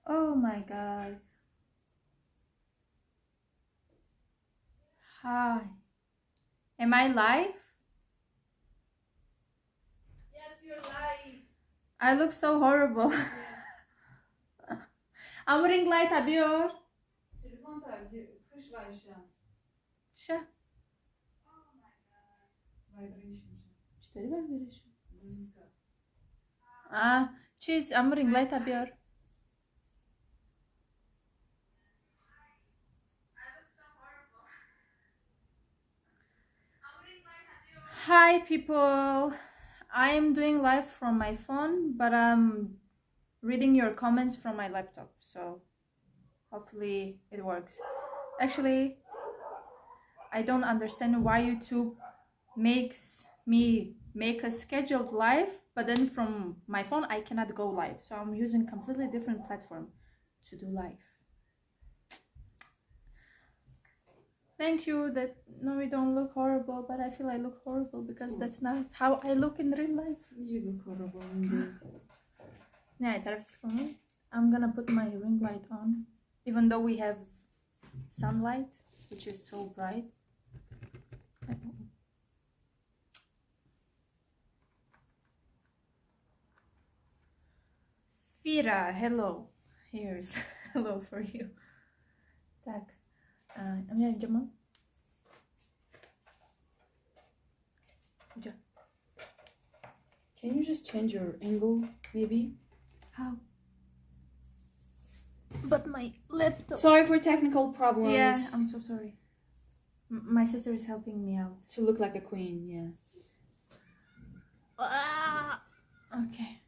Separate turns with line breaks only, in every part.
Oh my god. Hi. Am I live?
Yes, you're live.
I look so horrible.
Yes.
I'm ring light abıyor.
Telefon tabii kış var şu an.
Şa.
Oh my god. Vibration.
Müşteri ben verişim.
Müzik.
Cheese, I'm ring light abıyor. Hi people, I'm doing live from my phone, but I'm reading your comments from my laptop, so hopefully it works. Actually, I don't understand why YouTube makes me make a scheduled live, but then from my phone I cannot go live, so I'm using completely different platform to do live. Thank you that no, we don't look horrible, but I feel I look horrible because that's not how I look in real life.
You look horrible indeed.
Yeah, I'm gonna put my ring light on, even though we have sunlight, which is so bright. Fira, hello. Here's hello for you. Tak. Can
you just change your angle, maybe?
How? But my laptop.
Sorry for technical problems.
Yeah, I'm so sorry. My sister is helping me out.
To look like a queen, yeah.
Okay.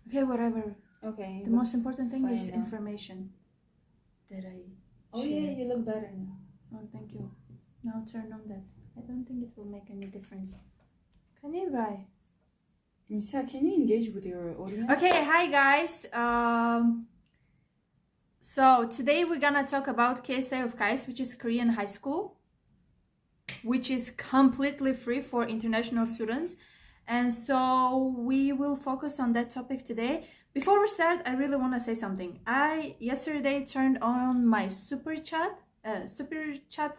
Okay, whatever.
Okay.
The most important thing is
now.
information that I
Oh
share.
yeah, you look better now.
Oh, thank you. Now turn on that. I don't think it will make any difference. Can you buy?
Nisa, can you engage with your audience?
Okay, hi guys. So today we're gonna talk about KSA of KAIST, which is Korean high school, which is completely free for international students. And so we will focus on that topic today. Before we start, I really want to say something. I yesterday turned on my super chat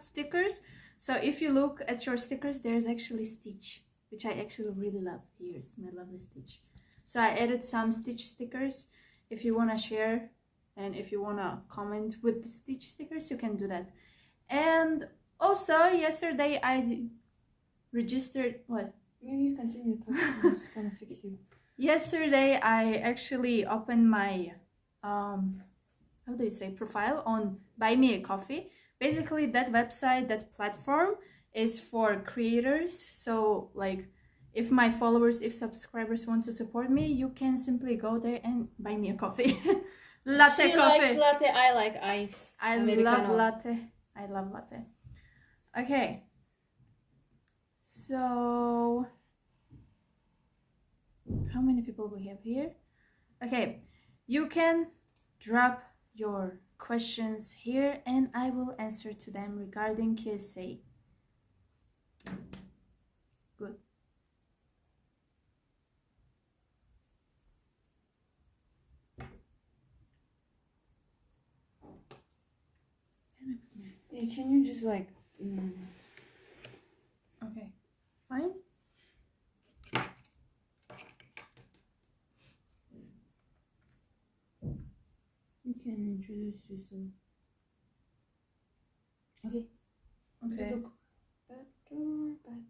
stickers. So if you look at your stickers, there's actually Stitch, which I actually really love. Here's my lovely Stitch. So I added some Stitch stickers. If you want to share and if you want to comment with the Stitch stickers, you can do that. And also yesterday I registered what?
You continue talking. I'm just gonna fix you.
Yesterday I actually opened my how do you say, profile on Buy Me a Coffee. Basically that website, that platform is for creators. So like if my followers, if subscribers want to support me, you can simply go there and buy me a coffee. Latte
she
coffee.
Likes latte, I like ice.
I
Americano.
love latte. I love latte. Okay. So how many people we have here? Okay, you can drop your questions here and I will answer to them regarding KSA. Good.
Hey, can you just like
Okay, fine.
You can introduce yourself. Okay.
Okay.
You look better, but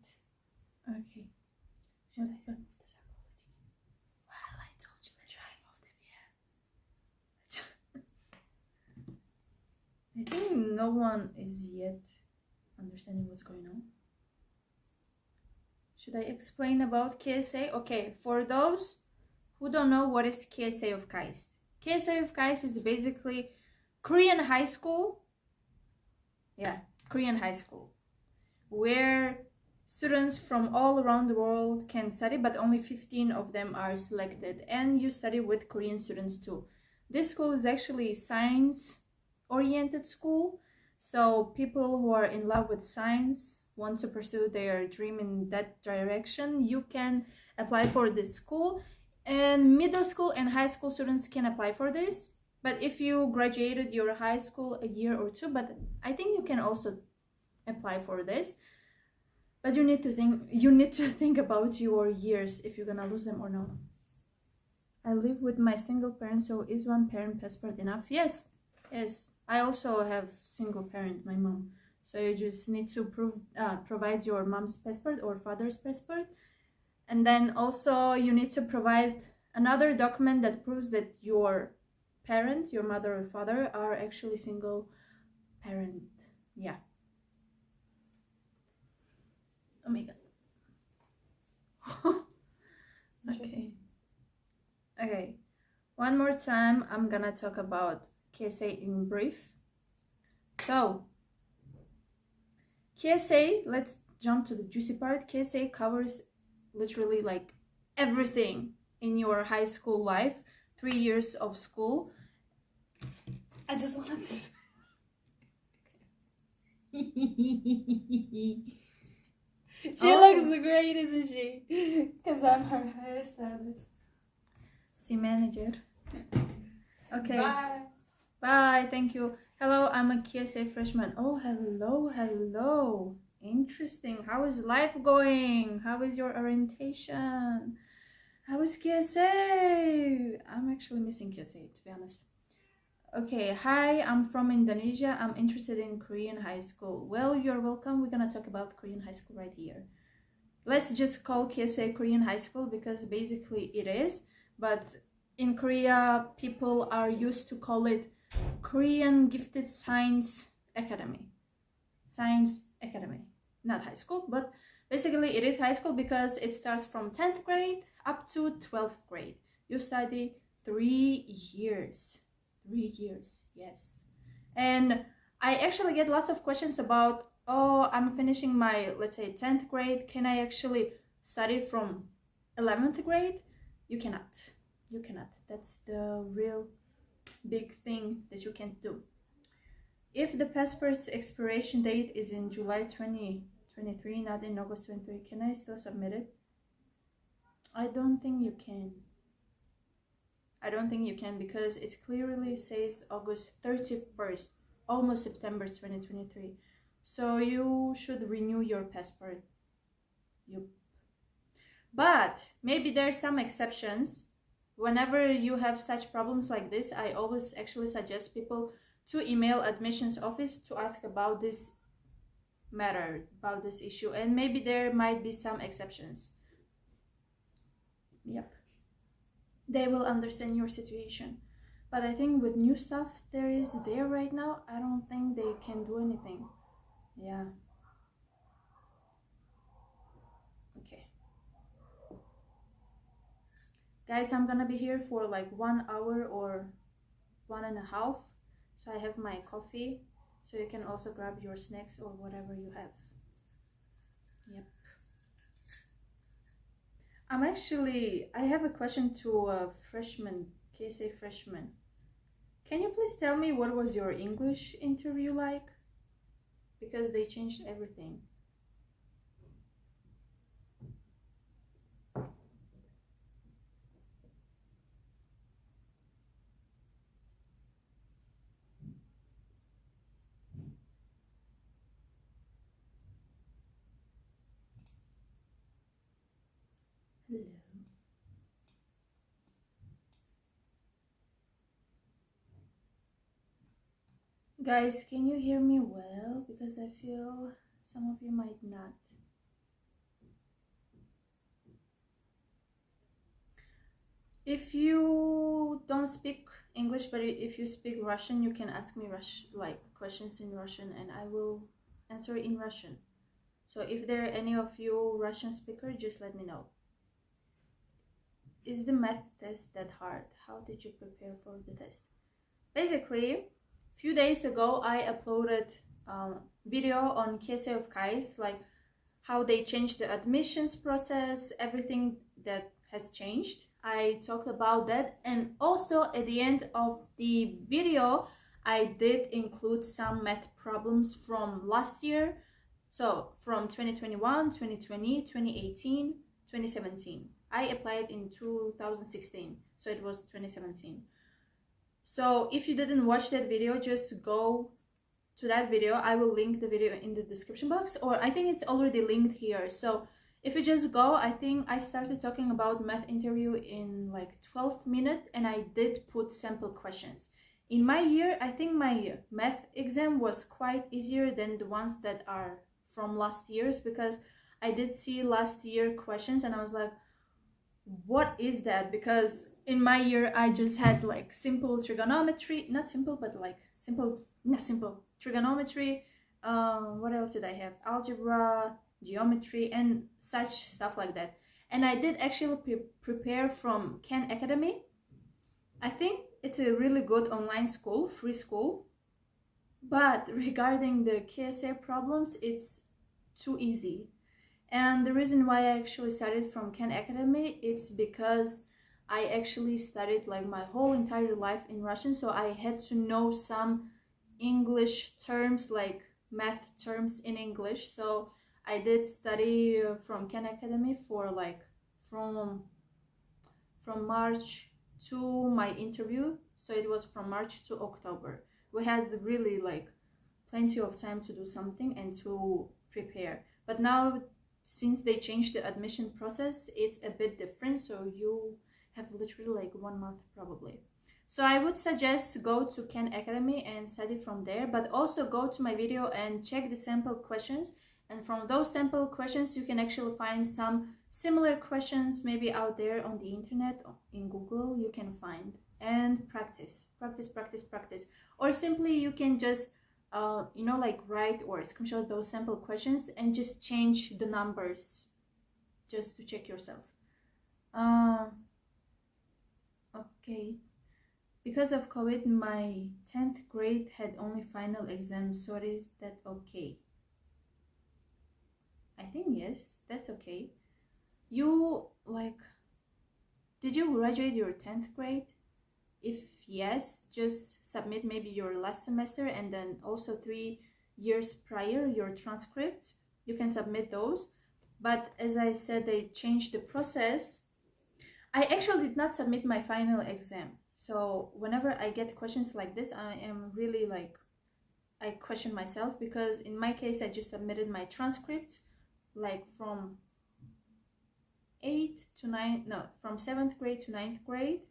Okay. What? Well, I told you let's try and move them. Yeah. I think no one is yet understanding what's going on. Should I explain about KSA? Okay, for those who don't know what is KSA of KAIST. KSA of KAIST is basically Korean high school. Yeah, Korean high school. Where students from all around the world can study, but only 15 of them are selected. And you study with Korean students too. This school is actually Science oriented school. So people who are in love with science, want to pursue their dream in that direction, you can apply for this school. And middle school and high school students can apply for this. But if you graduated your high school a year or two, but I think you can also apply for this. But you need to think about your years, if you're gonna lose them or not. I live with my single parent, so is one parent passport enough? Yes. I also have single parent, my mom. So you just need to provide your mom's passport or father's passport. And then also you need to provide another document that proves that your parent, your mother or father, are actually single parent. Yeah. Oh my god. Okay. One more time, I'm gonna talk about KSA in brief. So, KSA, let's jump to the juicy part. KSA covers literally like everything in your high school life, 3 years of school.
I just want to She looks great, isn't she? Because I'm her hairstylist.
See, manager. Okay.
Bye.
Bye. Thank you. Hello, I'm a KSA freshman. Oh, hello. Interesting. How is life going? How is your orientation? How is KSA? I'm actually missing KSA, to be honest. Okay, hi, I'm from Indonesia. I'm interested in Korean high school. Well, you're welcome. We're gonna talk about Korean high school right here. Let's just call KSA Korean high school because basically it is. But in Korea, people are used to call it Korean Gifted Science Academy. Science Academy. Not high school, but basically it is high school because it starts from 10th grade up to 12th grade. You study 3 years. 3 years, yes. And I actually get lots of questions about, oh, I'm finishing my, let's say, 10th grade. Can I actually study from 11th grade? You cannot. You cannot. That's the real big thing that you can't do. If the passport's expiration date is in July 2023, not in August 23, can I still submit it? I don't think you can. I don't think you can because it clearly says August 31st, almost September 2023. So you should renew your passport. Yep. But maybe there are some exceptions. Whenever you have such problems like this, I always actually suggest people to email admissions office to ask about this matter, about this issue, and maybe there might be some exceptions. Yep. They will understand your situation. But I think with new stuff there is there right now, I don't think they can do anything. Yeah. Okay. Guys, I'm gonna be here for like 1 hour or 1.5. So I have my coffee. So you can also grab your snacks or whatever you have. Yep. I have a question to a freshman, KSA freshman. Can you please tell me what was your English interview like? Because they changed everything. Hello. Guys, can you hear me well? Because I feel some of you might not. If you don't speak English, but if you speak Russian, you can ask me questions in Russian and I will answer in Russian. So if there are any of you Russian speakers, just let me know. Is the math test that hard? How did you prepare for the test? Basically, a few days ago, I uploaded a video on KSA of KAIST, like how they changed the admissions process, everything that has changed. I talked about that, and also at the end of the video, I did include some math problems from last year, so from 2021, 2020, 2018, 2017. I applied in 2016, so it was 2017. So if you didn't watch that video, just go to that video. I will link the video in the description box, or I think it's already linked here. So if you just go, I think I started talking about math interview in like 12 minutes, and I did put sample questions. In my year, I think my math exam was quite easier than the ones that are from last year's, because I did see last year questions and I was like, what is that? Because in my year I just had like simple trigonometry, not simple, but like simple, not simple trigonometry. What else did I have? Algebra, geometry, and such stuff like that. And I did actually prepare from Khan Academy. I think it's a really good online school, free school. But regarding the KSA problems, it's too easy. And the reason why I actually studied from Khan Academy, it's because I actually studied like my whole entire life in Russian, so I had to know some English terms, like math terms in English. So I did study from Khan Academy for like from March to my interview. So it was from March to October. We had really like plenty of time to do something and to prepare. But now, since they changed the admission process, it's a bit different, so you have literally like 1 month probably. So I would suggest go to Khan Academy and study from there, but also go to my video and check the sample questions, and from those sample questions you can actually find some similar questions maybe out there on the internet, in Google you can find, and practice, or simply you can just like write or screenshot those sample questions and just change the numbers just to check yourself. Okay, because of COVID my 10th grade had only final exams, so is that okay? I think yes, that's okay. You like, did you graduate your 10th grade? If yes, just submit maybe your last semester and then also 3 years prior your transcripts. You can submit those. But as I said, they changed the process. I actually did not submit my final exam. So whenever I get questions like this, I am really like, I question myself, because in my case I just submitted my transcript like from 7th grade to 9th grade,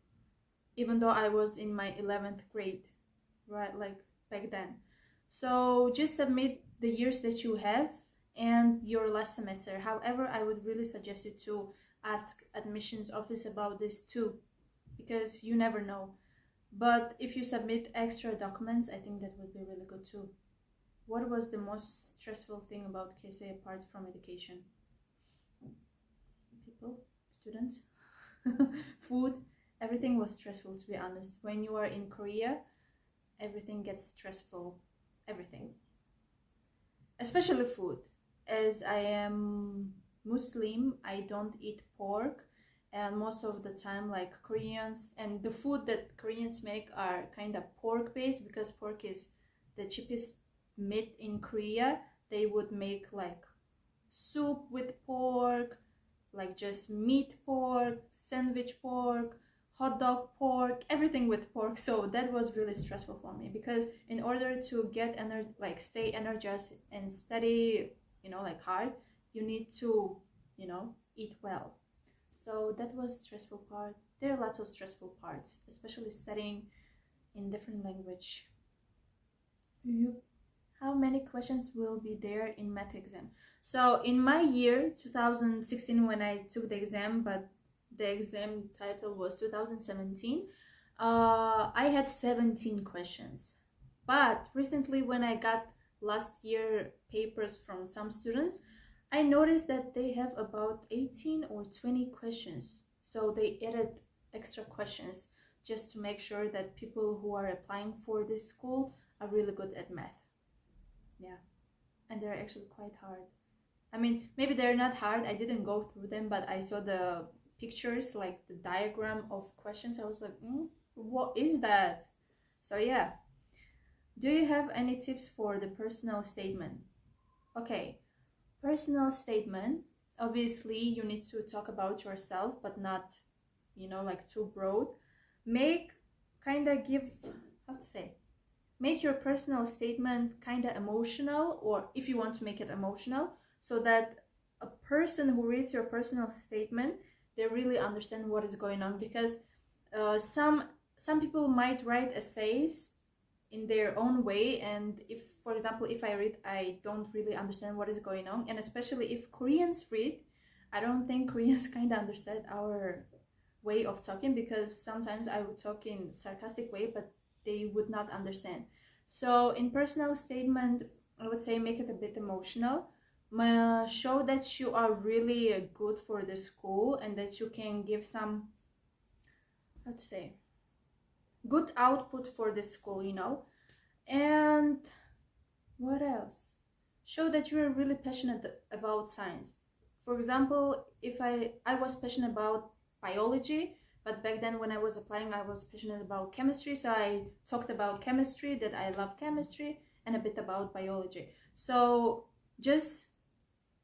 even though I was in my 11th grade, right, like back then. So just submit the years that you have and your last semester. However, I would really suggest you to ask admissions office about this too, because you never know. But if you submit extra documents, I think that would be really good too. What was the most stressful thing about KSA apart from education? People, students, food. Everything was stressful, to be honest. When you are in Korea, everything gets stressful. Everything. Especially food. As I am Muslim, I don't eat pork. And most of the time, like Koreans, and the food that Koreans make are kind of pork based, because pork is the cheapest meat in Korea. They would make like soup with pork, like just meat pork, sandwich pork, hot dog pork, everything with pork. So that was really stressful for me, because in order to get stay energized and study, like hard, you need to, eat well. So that was stressful part. There are lots of stressful parts, especially studying in different language. How many questions will be there in math exam? So in my year 2016, when I took the exam, but the exam title was 2017, I had 17 questions. But recently, when I got last year papers from some students, I noticed that they have about 18 or 20 questions. So they added extra questions just to make sure that people who are applying for this school are really good at math. Yeah, and they're actually quite hard. I mean, maybe they're not hard, I didn't go through them, but I saw the pictures, like the diagram of questions. I was like, what is that? So yeah. Do you have any tips for the personal statement? Okay, personal statement. Obviously, you need to talk about yourself, but not, like too broad. Make kind of give, how to say, make your personal statement kind of emotional, or if you want to make it emotional, so that a person who reads your personal statement, they really understand what is going on. Because some people might write essays in their own way, and if, for example, if I read, I don't really understand what is going on. And especially if Koreans read, I don't think Koreans kind of understand our way of talking, because sometimes I would talk in sarcastic way, but they would not understand. So in personal statement, I would say make it a bit emotional. Show that you are really good for the school, and that you can give some, how to say, good output for the school, And what else? Show that you are really passionate about science. For example, if I was passionate about biology, but back then when I was applying, I was passionate about chemistry, so I talked about chemistry, that I love chemistry, and a bit about biology. So just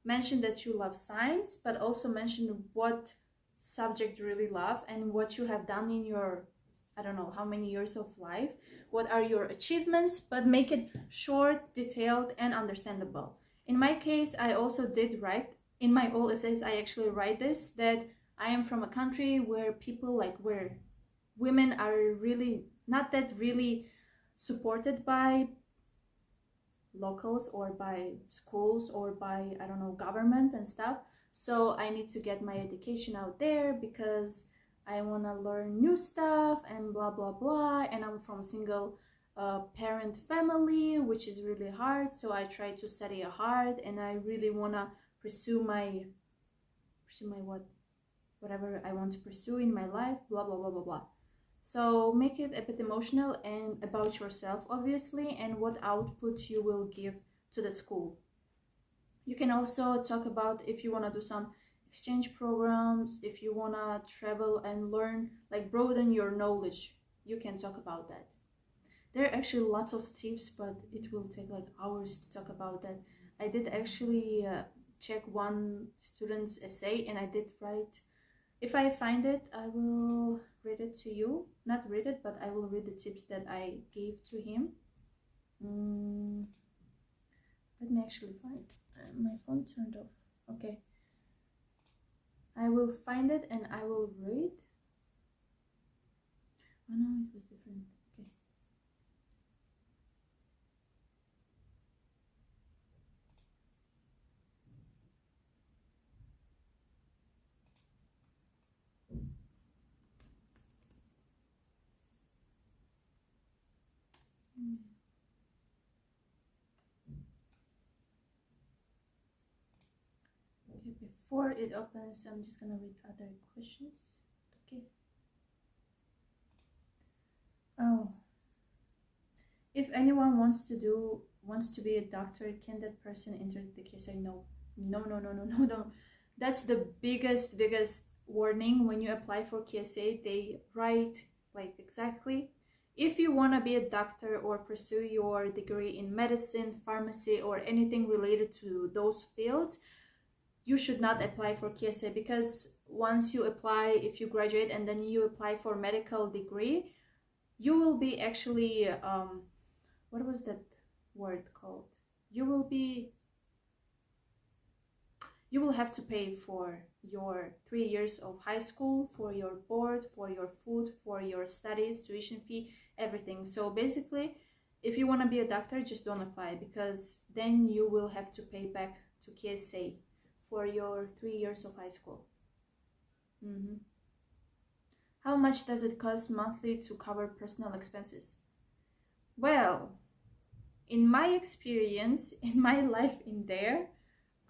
mention that you love science, but also mention what subject you really love and what you have done in your, I don't know how many years of life, what are your achievements, but make it short, detailed, and understandable. In my case, I also did write, in my all essays, I actually write this, that I am from a country where people, like, where women are really not that really supported by locals or by schools or by, I don't know, government and stuff. So I need to get my education out there because I want to learn new stuff and blah blah blah. And I'm from single parent family, which is really hard, so I try to study hard, and I really want to pursue my whatever I want to pursue in my life, blah blah blah blah blah. So make it a bit emotional and about yourself, obviously, and what output you will give to the school. You can also talk about if you want to do some exchange programs, if you want to travel and learn, like broaden your knowledge, you can talk about that. There are actually lots of tips, but it will take like hours to talk about that. I did actually check one student's essay, and I did write, if I find it, I will read it to you. Not read it, but I will read the tips that I gave to him. Let me actually find my phone turned off. Okay. I will find it and I will read. Oh no, it was different. Okay. Okay, before it opens, I'm just gonna read other questions. Okay. Oh, if anyone wants to be a doctor, can that person enter the KSA? No. That's the biggest warning when you apply for KSA. They write like exactly, if you want to be a doctor or pursue your degree in medicine, pharmacy, or anything related to those fields, you should not apply for KSA, because once you apply, if you graduate and then you apply for medical degree, you will be actually what was that word called? You will have to pay for your 3 years of high school, for your board, for your food, for your studies, tuition fee, everything. So basically, if you want to be a doctor, just don't apply, because then you will have to pay back to KSA for your 3 years of high school. How much does it cost monthly to cover personal expenses? Well, in my experience, in my life in there,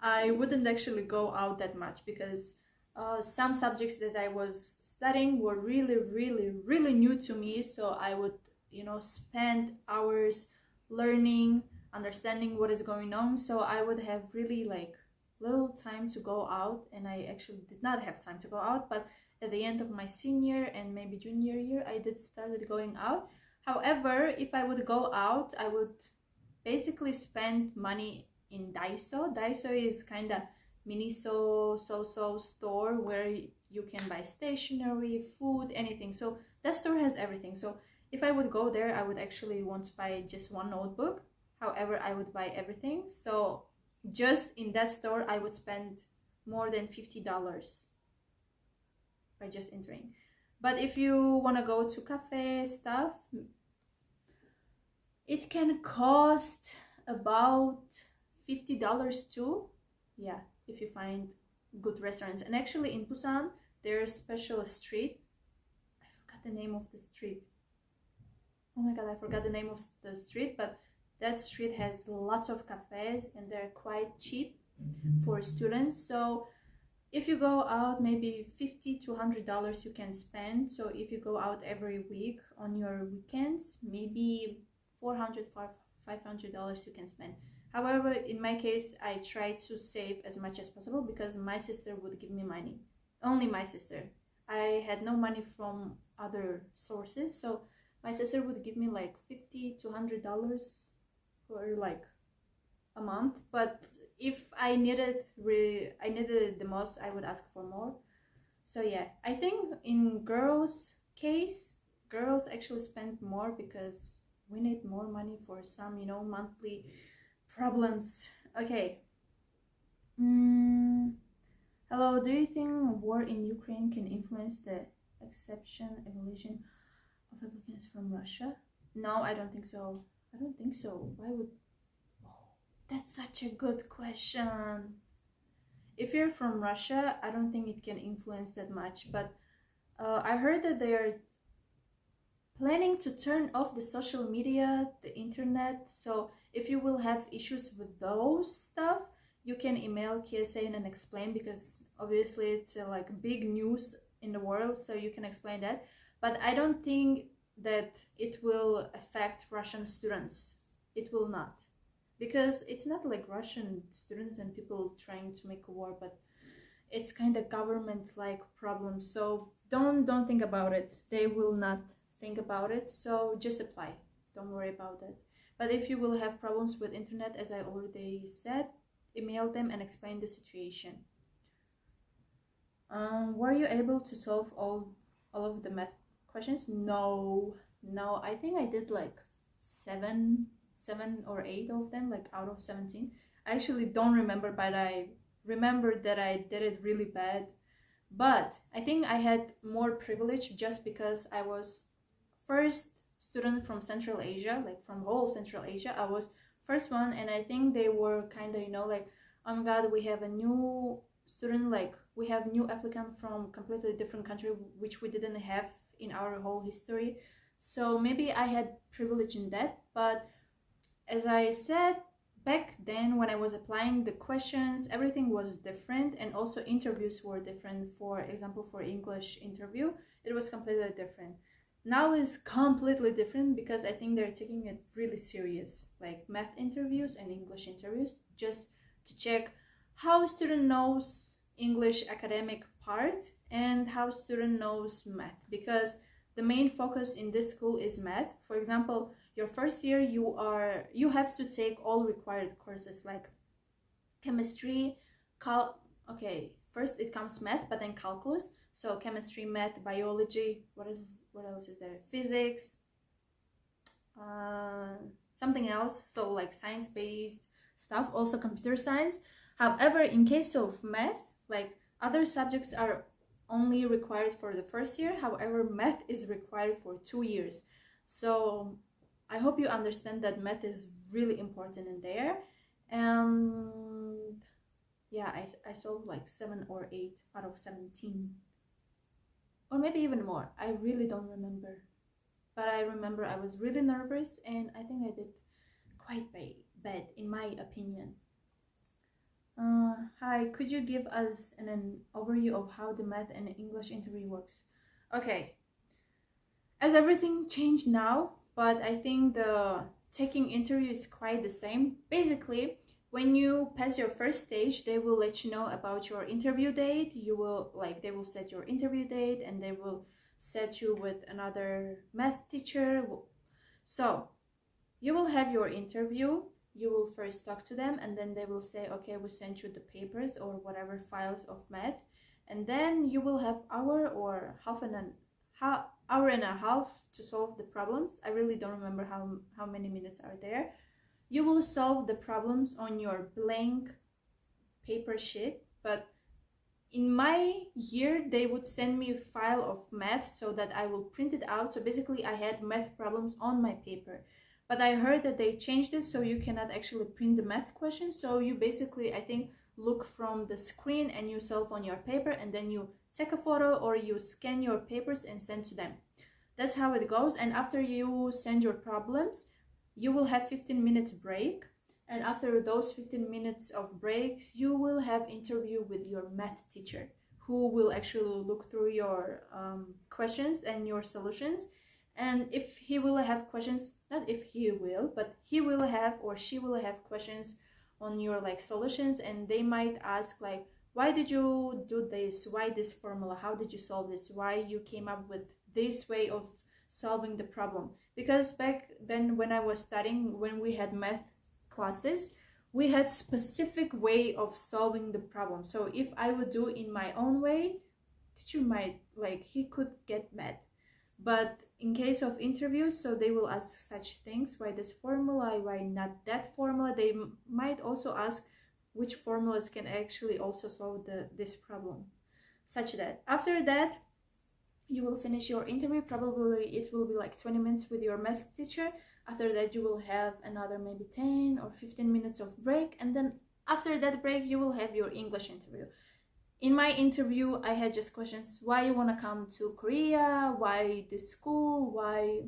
I wouldn't actually go out that much, because some subjects that I was studying were really new to me. So I would, spend hours learning, understanding what is going on. So I would have really like little time to go out, and I actually did not have time to go out. But at the end of my senior and maybe junior year, I did started going out. However, if I would go out, I would basically spend money in Daiso. Daiso is kind of mini so store where you can buy stationery, food, anything. So that store has everything. So if I would go there, I would actually want to buy just one notebook. However, I would buy everything. So just in that store, I would spend more than $50 by just entering. But if you want to go to cafe stuff, it can cost about $50 too. Yeah, if you find good restaurants. And actually in Busan, there's special street. I forgot the name of the street. Oh my god, I forgot the name of the street, but that street has lots of cafes and they're quite cheap for students. So if you go out, maybe $50 to $100 you can spend. So if you go out every week on your weekends, maybe $400 $500 you can spend. However, in my case, I try to save as much as possible because my sister would give me money. Only my sister. I had no money from other sources, so my sister would give me like $50 to $100 for like a month. But if I needed it the most, I would ask for more. So yeah, I think in girls' case, girls actually spend more because we need more money for some, you know, monthly problems. Okay. Hello, do you think war in Ukraine can influence the evaluation of applicants from Russia? No, I don't think so. I don't think so. Why would... Oh, that's such a good question. If you're from Russia, I don't think it can influence that much, but I heard that they are planning to turn off the social media, the internet. So if you will have issues with those stuff, you can email KSA and explain, because obviously it's like big news in the world, so you can explain that. But I don't think that it will affect Russian students. It will not, because it's not like Russian students and people trying to make a war, but it's kind of government-like problem. So don't think about it. They will not think about it, so just apply. Don't worry about it. But if you will have problems with internet, as I already said, email them and explain the situation. Were you able to solve all of the math questions? No, I think I did like seven or eight of them, like out of 17. I actually don't remember, but I remember that I did it really bad. But I think I had more privilege just because I was first student from Central Asia, like from whole Central Asia. I was first one, and I think they were kind of, you know, like, oh my god, we have a new student, like we have new applicant from completely different country, which we didn't have in our whole history. So maybe I had privilege in that. But as I said, back then when I was applying, the questions, everything was different, and also interviews were different. For example, for English interview, it was completely different. Now is completely different because I think they're taking it really serious, like math interviews and English interviews, just to check how student knows English academic part and how student knows math, because the main focus in this school is math. For example, your first year you have to take all required courses like chemistry, first it comes math, but then calculus. So chemistry, math, biology, what else is there? Physics, something else. So like science-based stuff, also computer science. However, in case of math, like other subjects are only required for the first year. However, math is required for 2 years. So I hope you understand that math is really important in there. And yeah, I solved like 7 or 8 out of 17. Or maybe even more. I really don't remember. But I remember I was really nervous, and I think I did quite bad in my opinion. Hi, could you give us an overview of how the math and English interview works? Okay. As everything changed now, but I think the taking interview is quite the same. Basically, when you pass your first stage, they will let you know about your interview date. They will set your interview date, and they will set you with another math teacher. So you will have your interview. You will first talk to them, and then they will say, okay, we sent you the papers or whatever files of math, and then you will have hour or hour and a half to solve the problems. I really don't remember how many minutes are there. You will solve the problems on your blank paper sheet, but in my year they would send me a file of math so that I will print it out. So basically I had math problems on my paper, but I heard that they changed it so you cannot actually print the math questions. So you basically, I think, look from the screen and you solve on your paper, and then you take a photo or you scan your papers and send to them. That's how it goes. And after you send your problems, you will have 15 minutes break, and after those 15 minutes of breaks you will have interview with your math teacher, who will actually look through your questions and your solutions. And if he will have questions, not if he will, but he will have or she will have questions on your like solutions, and they might ask like, why did you do this, why this formula, how did you solve this, why you came up with this way of solving the problem. Because back then when I was studying, when we had math classes, we had specific way of solving the problem. So if I would do in my own way, teacher might like, he could get mad. But in case of interviews, so they will ask such things, why this formula, why not that formula. They might also ask which formulas can actually also solve this problem, such that after that you will finish your interview. Probably it will be like 20 minutes with your math teacher. After that you will have another maybe 10 or 15 minutes of break, and then after that break you will have your English interview. In my interview I had just questions, why you want to come to Korea, why this school, why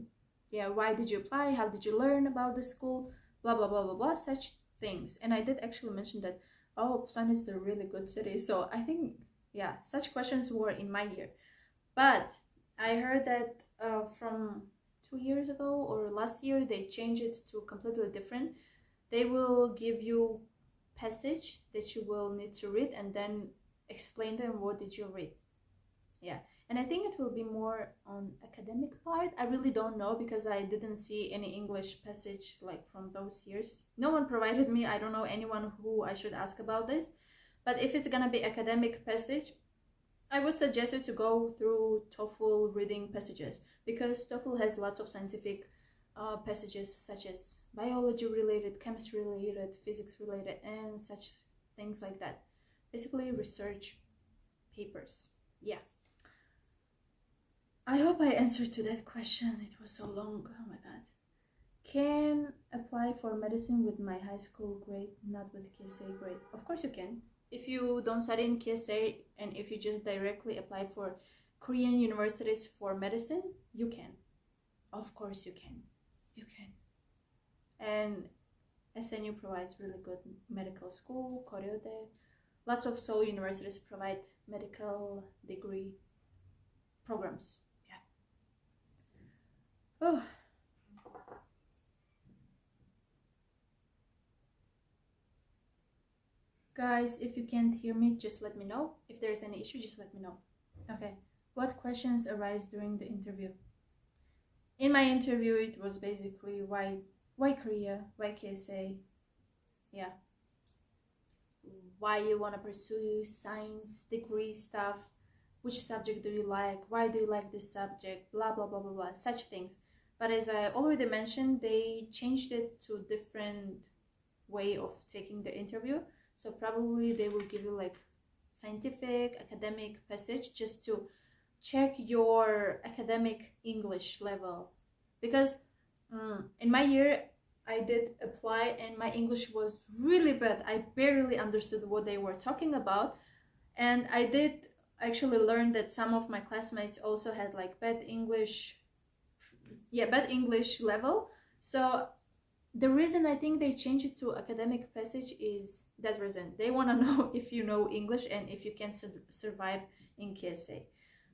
did you apply, how did you learn about the school, blah blah blah blah blah, such things. And I did actually mention that, oh, Busan is a really good city. So I think, yeah, such questions were in my year. But I heard that from 2 years ago or last year they changed it to completely different. They will give you passage that you will need to read and then explain them what did you read. Yeah, and I think it will be more on academic part. I really don't know because I didn't see any English passage like from those years. No one provided me. I don't know anyone who I should ask about this. But if it's gonna be academic passage, I would suggest you to go through TOEFL reading passages, because TOEFL has lots of scientific passages such as biology related, chemistry related, physics related, and such things like that. Basically research papers. Yeah. I hope I answered to that question. It was so long. Oh my god. Can apply for medicine with my high school grade, not with KSA grade? Of course you can. If you don't study in KSA and if you just directly apply for Korean universities for medicine, you can. Of course you can. You can. And SNU provides really good medical school, Koreode. Lots of Seoul universities provide medical degree programs. Yeah. Oh. Guys, if you can't hear me, just let me know. If there's any issue, just let me know. Okay. What questions arise during the interview? In my interview, it was basically why Korea, why KSA, yeah. Why you want to pursue science degree stuff, which subject do you like, why do you like this subject, blah blah blah blah blah, such things. But as I already mentioned, they changed it to different way of taking the interview. So probably they will give you like scientific academic passage just to check your academic English level. Because in my year I did apply and my English was really bad. I barely understood what they were talking about, and I did actually learn that some of my classmates also had like bad English level. So the reason I think they changed it to academic passage is that reason. They want to know if you know English and if you can survive in KSA.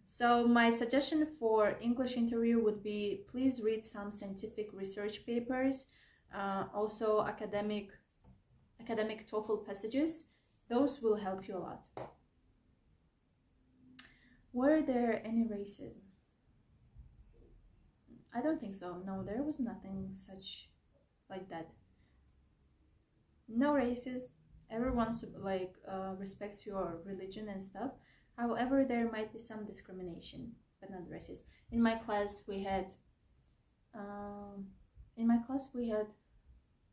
So my suggestion for English interview would be, please read some scientific research papers, also academic TOEFL passages. Those will help you a lot. Were there any racism? I don't think so. No, there was nothing such like that. No races. Everyone like respects your religion and stuff. However, there might be some discrimination, but not racist. In my class, we had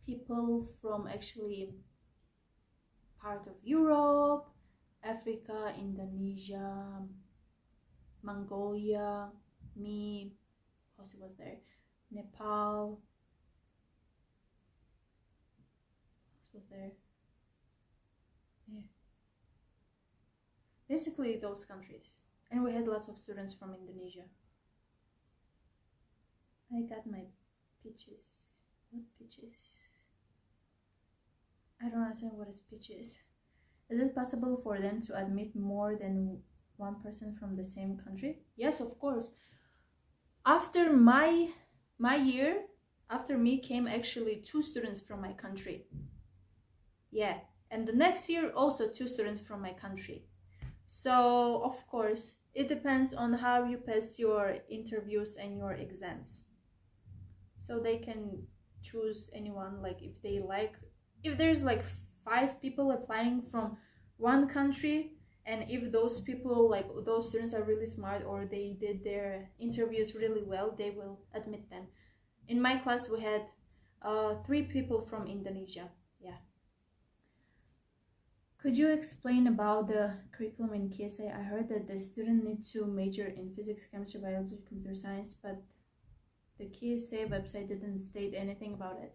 people from actually part of Europe, Africa, Indonesia, Mongolia, me, who else was there? Nepal, who else was there? Yeah. Basically those countries. And we had lots of students from Indonesia. I got my pitches. What pitches? I don't understand what is pitches. Is it possible for them to admit more than one person from the same country? Yes, of course. After my year, after me came actually 2 students from my country. Yeah, and the next year also 2 students from my country. So of course it depends on how you pass your interviews and your exams. So they can choose anyone, like if they like, if there's like 5 people applying from one country, and if those people, like those students are really smart or they did their interviews really well, they will admit them. In my class we had 3 people from Indonesia. Yeah. Could you explain about the curriculum in KSA? I heard that the student needs to major in physics, chemistry, biology, computer science, but the KSA website didn't state anything about it.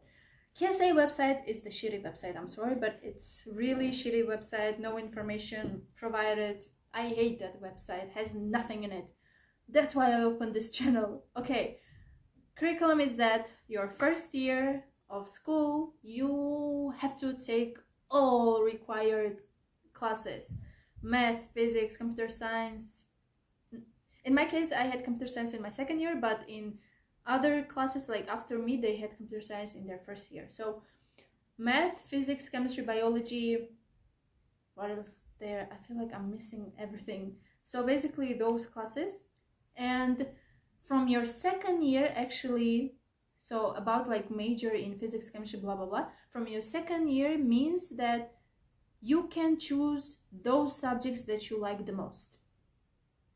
KSA website is the shitty website, I'm sorry, but it's really shitty website, no information provided. I hate that website, has nothing in it. That's why I opened this channel. Okay, curriculum is that your first year of school, you have to take all required classes. Math, physics, computer science. In my case, I had computer science in my second year, but in other classes, like after me, they had computer science in their first year. So math, physics, chemistry, biology, what else there? I feel like I'm missing everything. So basically those classes. And from your second year, actually, so about like major in physics, chemistry, blah blah blah, from your second year means that you can choose those subjects that you like the most,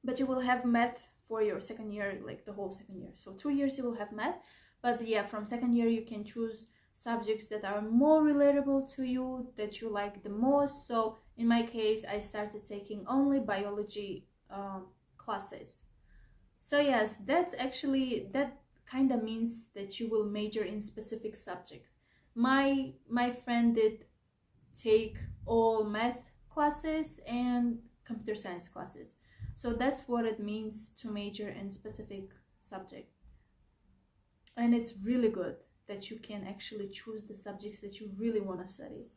but you will have math for your second year, like the whole second year. So 2 years you will have math, but yeah, from second year you can choose subjects that are more relatable to you, that you like the most. So in my case, I started taking only biology classes. So yes, that's actually, that kind of means that you will major in specific subject. My friend did take all math classes and computer science classes. So that's what it means to major in specific subject. And it's really good that you can actually choose the subjects that you really want to study.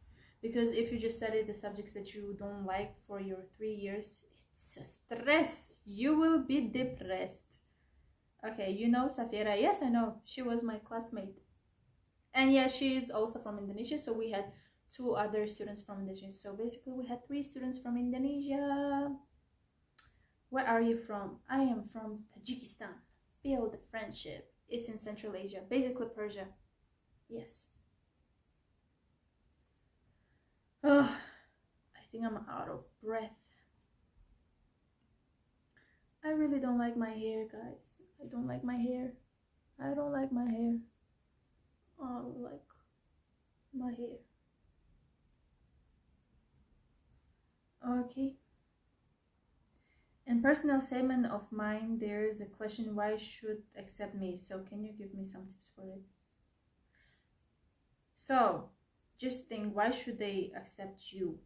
Because if you just study the subjects that you don't like for your 3 years, it's a stress. You will be depressed. Okay, you know Safira? Yes, I know. She was my classmate. And yeah, she is also from Indonesia. So we had 2 other students from Indonesia. So basically we had 3 students from Indonesia. Where are you from? I am from Tajikistan. Feel the friendship. It's in Central Asia, basically Persia. Yes. Oh, I think I'm out of breath. I really don't like my hair, guys. I don't like my hair. I don't like my hair. I don't like my hair. Okay. In personal statement of mine, there is a question, why should accept me? So can you give me some tips for it? So just think, why should they accept you?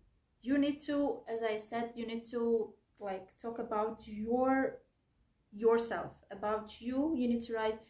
You need to, as I said, you need to like talk about yourself, about you. You need to write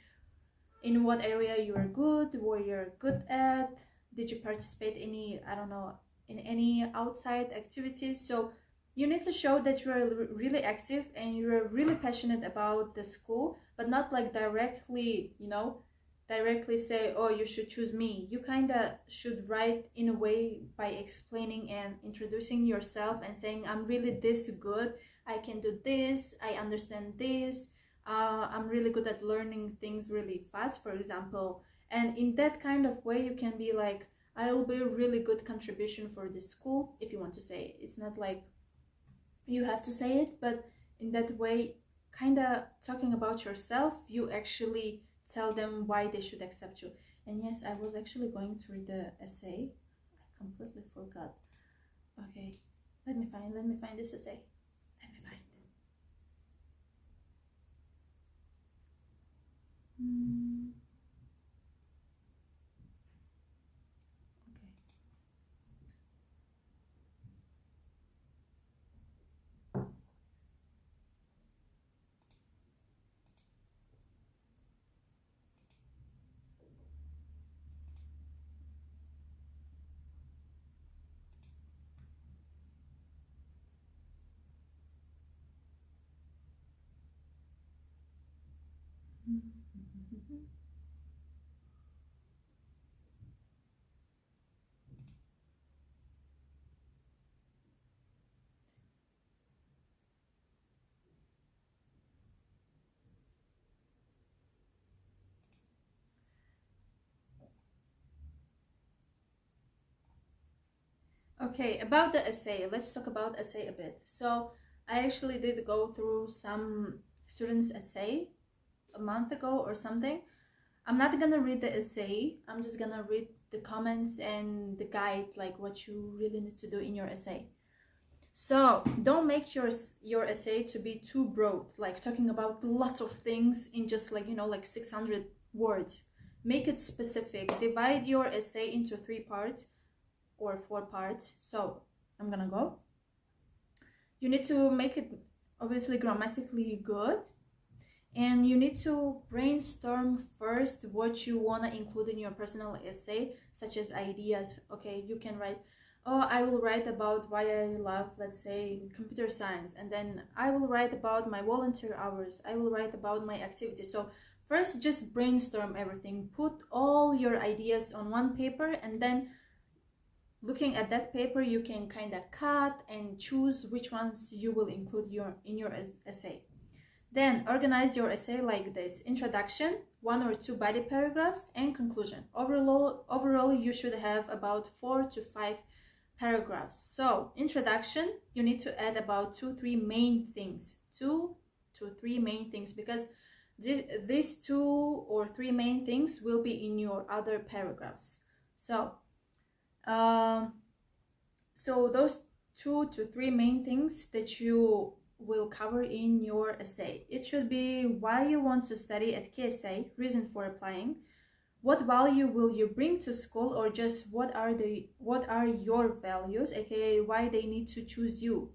in what area you are good, what you're good at. Did you participate any, I don't know, in any outside activities? So you need to show that you are really active and you're really passionate about the school, but not like directly, you know, directly say, oh, you should choose me. You kind of should write in a way by explaining and introducing yourself and saying, I'm really this good, I can do this, I understand this, I'm really good at learning things really fast, for example. And in that kind of way, you can be like, I will be a really good contribution for this school, if you want to say it. It's not like you have to say it, but in that way, kind of talking about yourself, you actually tell them why they should accept you. And yes, I was actually going to read the essay. I completely forgot. Okay, let me find this essay. Let me find. Okay, about the essay, let's talk about essay a bit. So I actually did go through some students' essay a month ago or something. I'm not gonna read the essay, I'm just gonna read the comments and the guide, like what you really need to do in your essay. So don't make your essay to be too broad, like talking about lots of things in just like, you know, like 600 words. Make it specific. Divide your essay into 3 parts or 4 parts. So I'm gonna go. You need to make it obviously grammatically good, and you need to brainstorm first what you want to include in your personal essay, such as ideas. Okay, you can write, oh, I will write about why I love, let's say, computer science, and then I will write about my volunteer hours, I will write about my activities. So first just brainstorm everything, put all your ideas on one paper, and then looking at that paper, you can kind of cut and choose which ones you will include in your essay. Then organize your essay like this: introduction, 1 or 2 body paragraphs, and conclusion. Overall, you should have about 4 to 5 paragraphs. So introduction, you need to add about 2-3 main things. 2 to 3 main things, because these 2 or 3 main things will be in your other paragraphs. So those 2 to 3 main things that you will cover in your essay. It should be why you want to study at KSA, reason for applying, what value will you bring to school, or just what are your values, aka why they need to choose you,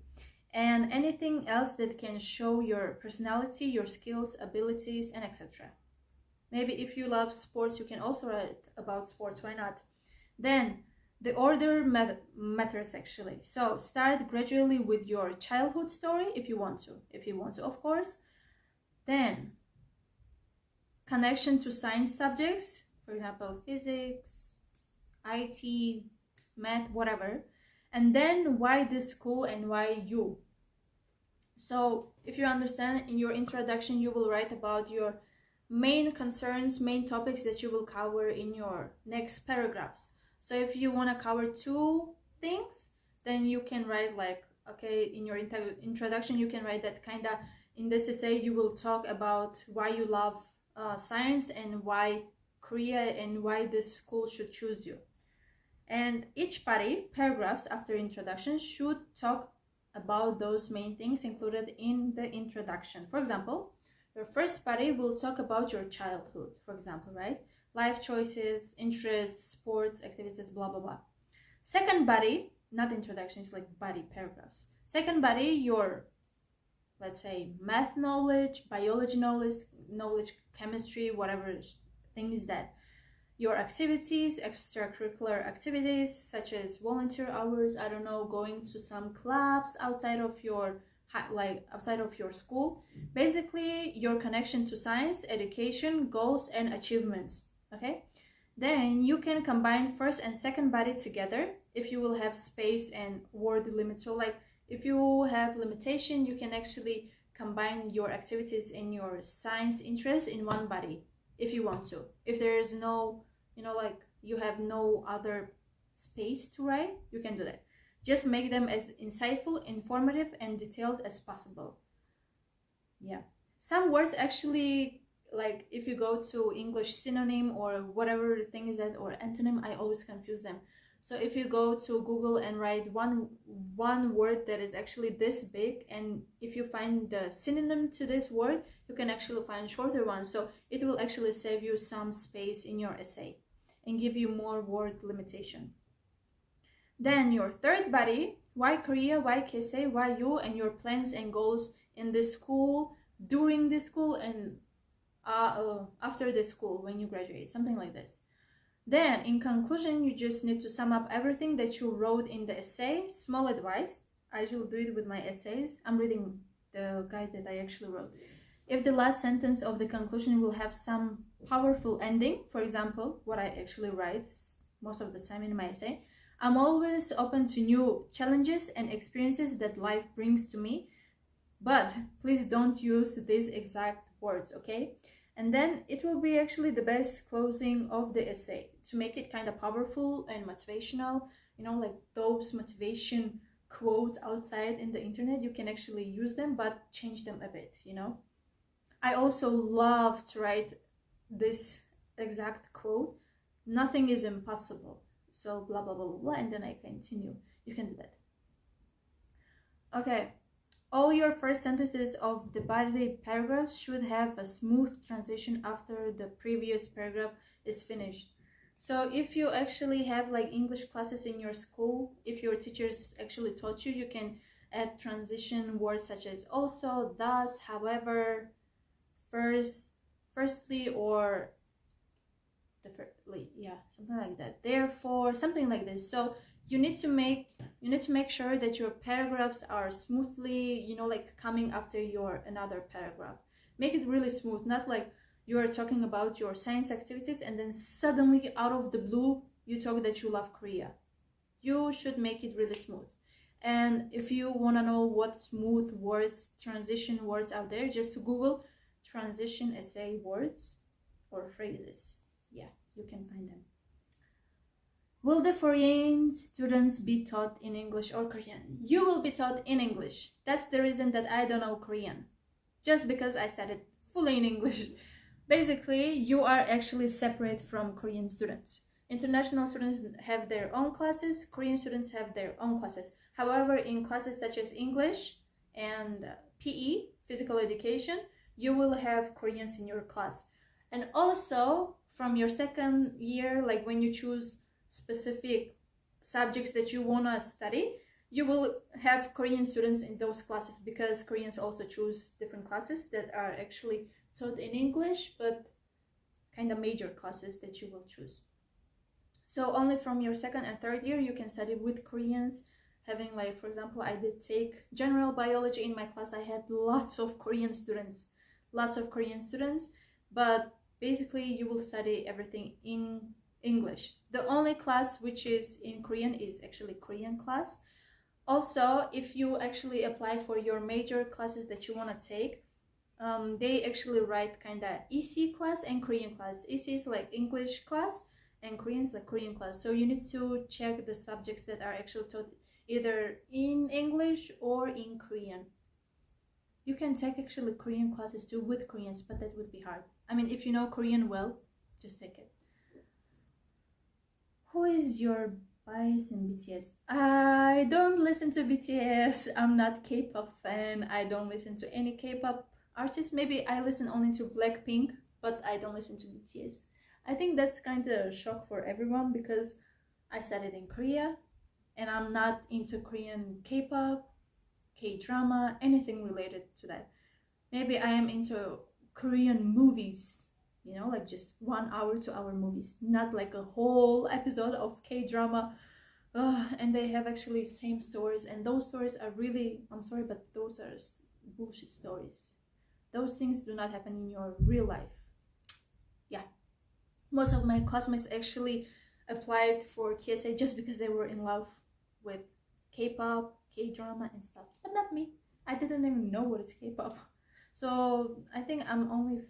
and anything else that can show your personality, your skills, abilities, and etc. Maybe if you love sports, you can also write about sports, why not? Then the order matters actually. So start gradually with your childhood story if you want to, of course. Then connection to science subjects, for example, physics, IT, math, whatever. And then why this school and why you. So if you understand, in your introduction, you will write about your main concerns, main topics that you will cover in your next paragraphs. So if you want to cover 2 things, then you can write like, okay, in your introduction, you can write that kind of, in this essay, you will talk about why you love science and why Korea and why this school should choose you. And each body, paragraphs after introduction, should talk about those main things included in the introduction. For example, your first body will talk about your childhood, for example, right? Life choices, interests, sports, activities, blah, blah, blah. Second body, not introduction, it's like body paragraphs. Second body, your, let's say, math knowledge, biology knowledge, chemistry, whatever thing is that. Your activities, extracurricular activities, such as volunteer hours, I don't know, going to some clubs outside of your school. Basically, your connection to science, education, goals, and achievements. Okay, then you can combine first and second body together if you will have space and word limit. So like if you have limitation, you can actually combine your activities and your science interests in one body if you want to. If there is no, like you have no other space to write, you can do that. Just make them as insightful, informative, and detailed as possible. Yeah. Some words actually, like if you go to English synonym or whatever the thing is that, or antonym, I always confuse them. So if you go to Google and write one word that is actually this big, and if you find the synonym to this word, you can actually find shorter ones. So it will actually save you some space in your essay and give you more word limitation. Then your third body, why Korea, why KSA, why you, and your plans and goals in this school, during this school, and after the school when you graduate, something like this. Then in conclusion, you just need to sum up everything that you wrote in the essay. Small advice, I usually do it with my essays. I'm reading the guide that I actually wrote. If the last sentence of the conclusion will have some powerful ending, for example, what I actually write most of the time in my essay, I'm always open to new challenges and experiences that life brings to me, but please don't use these exact words, okay? And then it will be actually the best closing of the essay to make it kind of powerful and motivational, like those motivation quotes outside in the internet. You can actually use them, but change them a bit, I also love to write this exact quote: nothing is impossible. So blah, blah, blah, blah, blah, and then I continue. You can do that. Okay. All your first sentences of the body paragraph should have a smooth transition after the previous paragraph is finished. So if you actually have like English classes in your school, if your teachers actually taught you, you can add transition words such as also, thus, however, firstly, or differently, yeah, something like that, therefore, something like this. So you need to make sure that your paragraphs are smoothly, like coming after your another paragraph. Make it really smooth, not like you are talking about your science activities and then suddenly out of the blue you talk that you love Korea. You should make it really smooth. And if you want to know what smooth words, transition words out there, just Google transition essay words or phrases. Yeah, you can find them. Will the foreign students be taught in English or Korean? You will be taught in English. That's the reason that I don't know Korean. Just because I said it fully in English. Basically, you are actually separate from Korean students. International students have their own classes. Korean students have their own classes. However, in classes such as English and PE, physical education, you will have Koreans in your class. And also, from your second year, like when you choose specific subjects that you want to study, you will have Korean students in those classes, because Koreans also choose different classes that are actually taught in English, but kind of major classes that you will choose. So only from your second and third year you can study with Koreans, having, like, for example, I did take general biology in my class. I had lots of Korean students, but basically you will study everything in English. The only class which is in Korean is actually Korean class. Also, if you actually apply for your major classes that you want to take, they actually write kind of EC class and Korean class. EC is like English class and Korean is like Korean class. So you need to check the subjects that are actually taught either in English or in Korean. You can take actually Korean classes too with Koreans, but that would be hard. I mean, if you know Korean well, just take it. Who is your bias in BTS? I don't listen to BTS. I'm not K-pop fan. I don't listen to any K-pop artists. Maybe I listen only to Blackpink, but I don't listen to BTS. I think that's kind of a shock for everyone, because I studied in Korea and I'm not into Korean K-pop, K-drama, anything related to that. Maybe I am into Korean movies, like just 1 hour, 2 hour movies, not like a whole episode of K-drama. And they have actually same stories, and those stories are really, I'm sorry, but those are bullshit stories. Those things do not happen in your real life. Yeah, most of my classmates actually applied for KSA just because they were in love with K-pop, K-drama and stuff, but not me. I didn't even know what is K-pop. So I think I'm only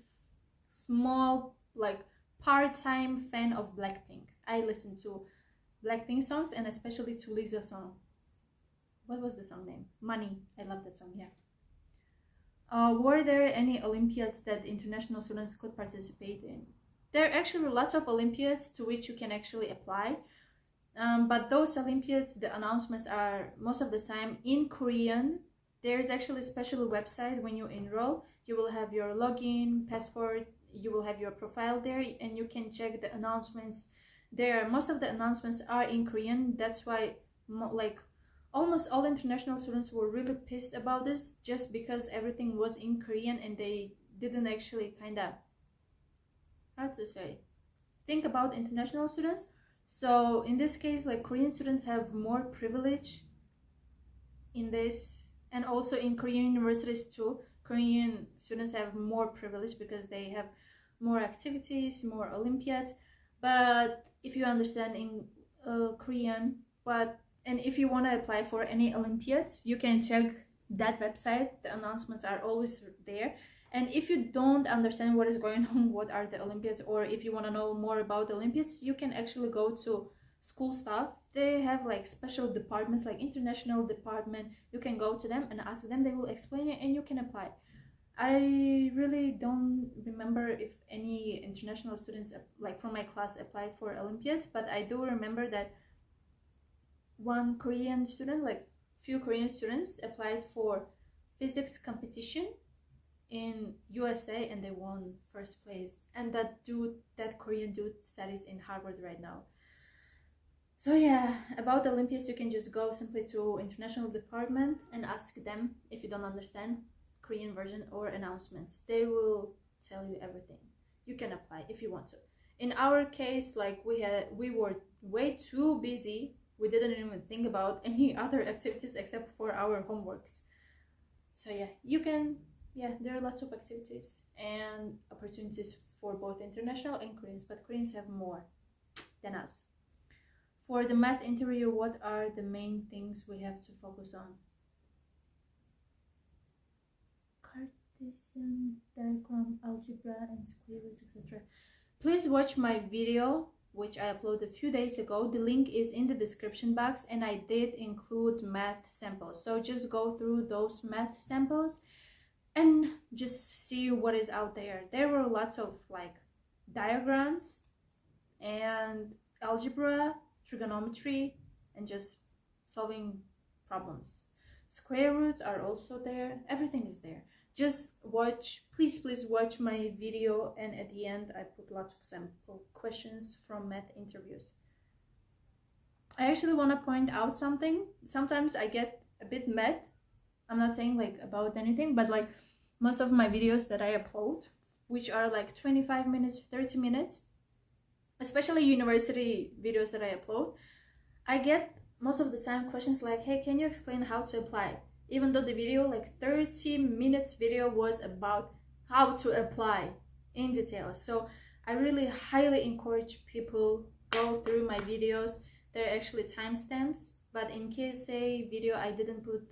small, like part-time fan of Blackpink. I listen to Blackpink songs and especially to Lisa's song. What was the song name? Money. I love that song, yeah. Were there any Olympiads that international students could participate in? There are actually lots of Olympiads to which you can actually apply. But those Olympiads, the announcements are most of the time in Korean. There's actually a special website when you enroll. You will have your login, password, you will have your profile there, and you can check the announcements there. Most of the announcements are in Korean. That's why like almost all international students were really pissed about this, just because everything was in Korean and they didn't actually kind of, how to say, think about international students. So in this case, like Korean students have more privilege in this, and also in Korean universities too. Korean students have more privilege because they have more activities, more Olympiads. But if you understand in Korean, and if you want to apply for any Olympiads, you can check that website. The announcements are always there. And if you don't understand what is going on, what are the Olympiads, or if you want to know more about the Olympiads, you can actually go to school staff. They have like special departments, like international department. You can go to them and ask them. They will explain it and you can apply. I really don't remember if any international students like from my class applied for Olympiads, but I do remember that one Korean student, like few Korean students, applied for physics competition in USA and they won first place. And that Korean dude studies in Harvard right now. So yeah, about the Olympiads, you can just go simply to international department and ask them if you don't understand Korean version or announcements. They will tell you everything. You can apply if you want to. In our case, like we were way too busy. We didn't even think about any other activities except for our homeworks. So yeah, there are lots of activities and opportunities for both international and Koreans, but Koreans have more than us. For the math interview, what are the main things we have to focus on? Cartesian diagram, algebra, and square roots, etc. Please watch my video, which I uploaded a few days ago. The link is in the description box, and I did include math samples. So just go through those math samples and just see what is out there. There were lots of like diagrams and algebra, trigonometry, and just solving problems. Square roots are also there. Everything is there. Just watch, please watch my video, and at the end I put lots of sample questions from math interviews. I actually want to point out something. Sometimes I get a bit mad. I'm not saying like about anything, but like most of my videos that I upload, which are like 25 minutes, 30 minutes, especially university videos that I upload, I get most of the time questions like, hey, can you explain how to apply? Even though the video, like 30 minutes video, was about how to apply in detail. So I really highly encourage people go through my videos. There are actually timestamps, but in KSA video I didn't put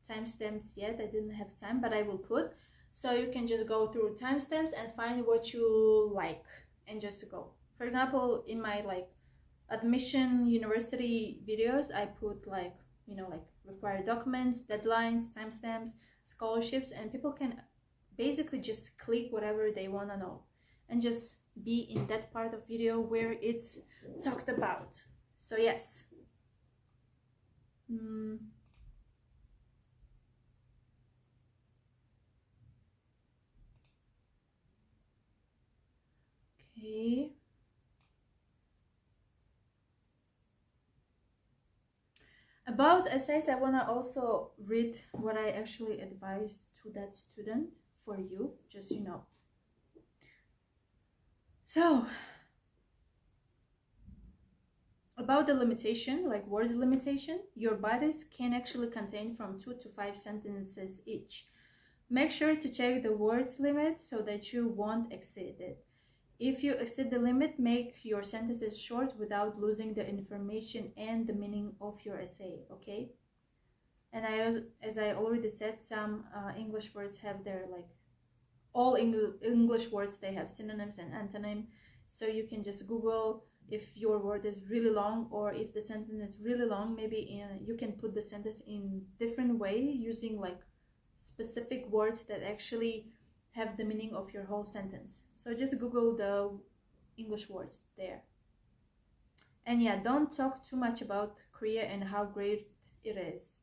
timestamps yet. I didn't have time, but I will put. So you can just go through timestamps and find what you like and just go. For example, in my like admission university videos, I put like, you know, like required documents, deadlines, timestamps, scholarships, and people can basically just click whatever they want to know and just be in that part of video where it's talked about. So yes. Okay. About essays, I want to also read what I actually advised to that student for you, just you know. So, about the limitation, like word limitation, your bodies can actually contain from 2 to 5 sentences each. Make sure to check the words limit so that you won't exceed it. If you exceed the limit, make your sentences short without losing the information and the meaning of your essay, okay? And as I already said, some English words have their like all English words, they have synonyms and antonym. So you can just Google if your word is really long, or if the sentence is really long, maybe you can put the sentence in different way using like specific words that actually have the meaning of your whole sentence. So just Google the English words there. And yeah, don't talk too much about Korea and how great it is.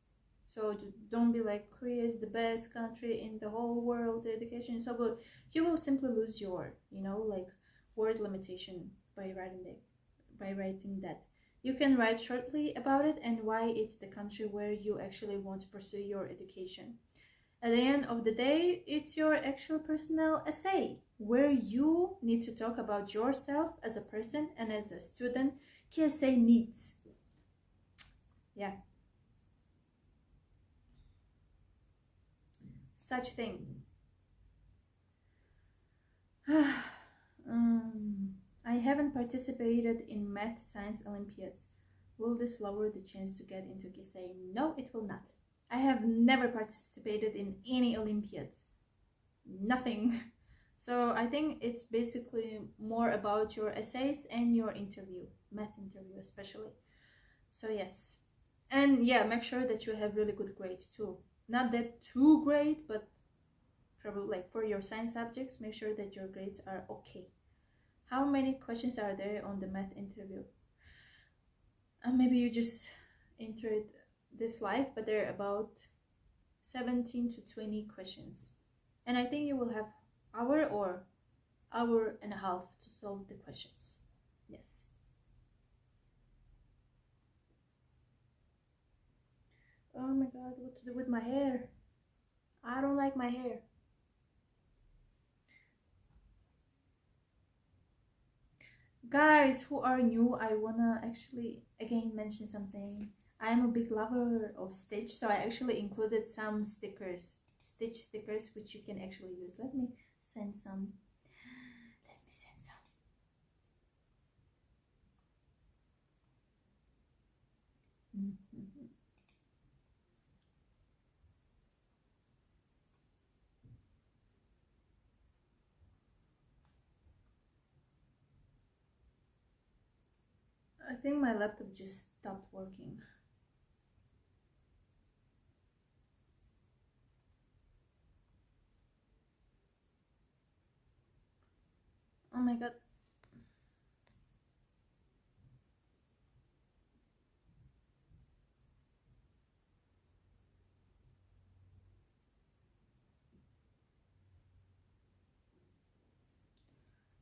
So don't be like, Korea is the best country in the whole world, the education is so good. You will simply lose your, like word limitation by writing that. You can write shortly about it and why it's the country where you actually want to pursue your education. At the end of the day, it's your actual personal essay where you need to talk about yourself as a person and as a student. KSA needs. Yeah. Such thing. I haven't participated in math science Olympiads. Will this lower the chance to get into KSA? No, it will not. I have never participated in any Olympiads. Nothing. So I think it's basically more about your essays and your interview, math interview especially. So yes. And yeah, make sure that you have really good grades too. Not that too great, but probably like for your science subjects, make sure that your grades are okay. How many questions are there on the math interview? And maybe you just entered this live, but there are about 17 to 20 questions. And I think you will have hour or hour and a half to solve the questions. Yes. Oh my god, what to do with my hair? I don't like my hair. Guys who are new, I wanna actually again mention something. I am a big lover of Stitch, so I actually included some stickers, Stitch stickers, which you can actually use. Let me send some. I think my laptop just stopped working. Oh my god.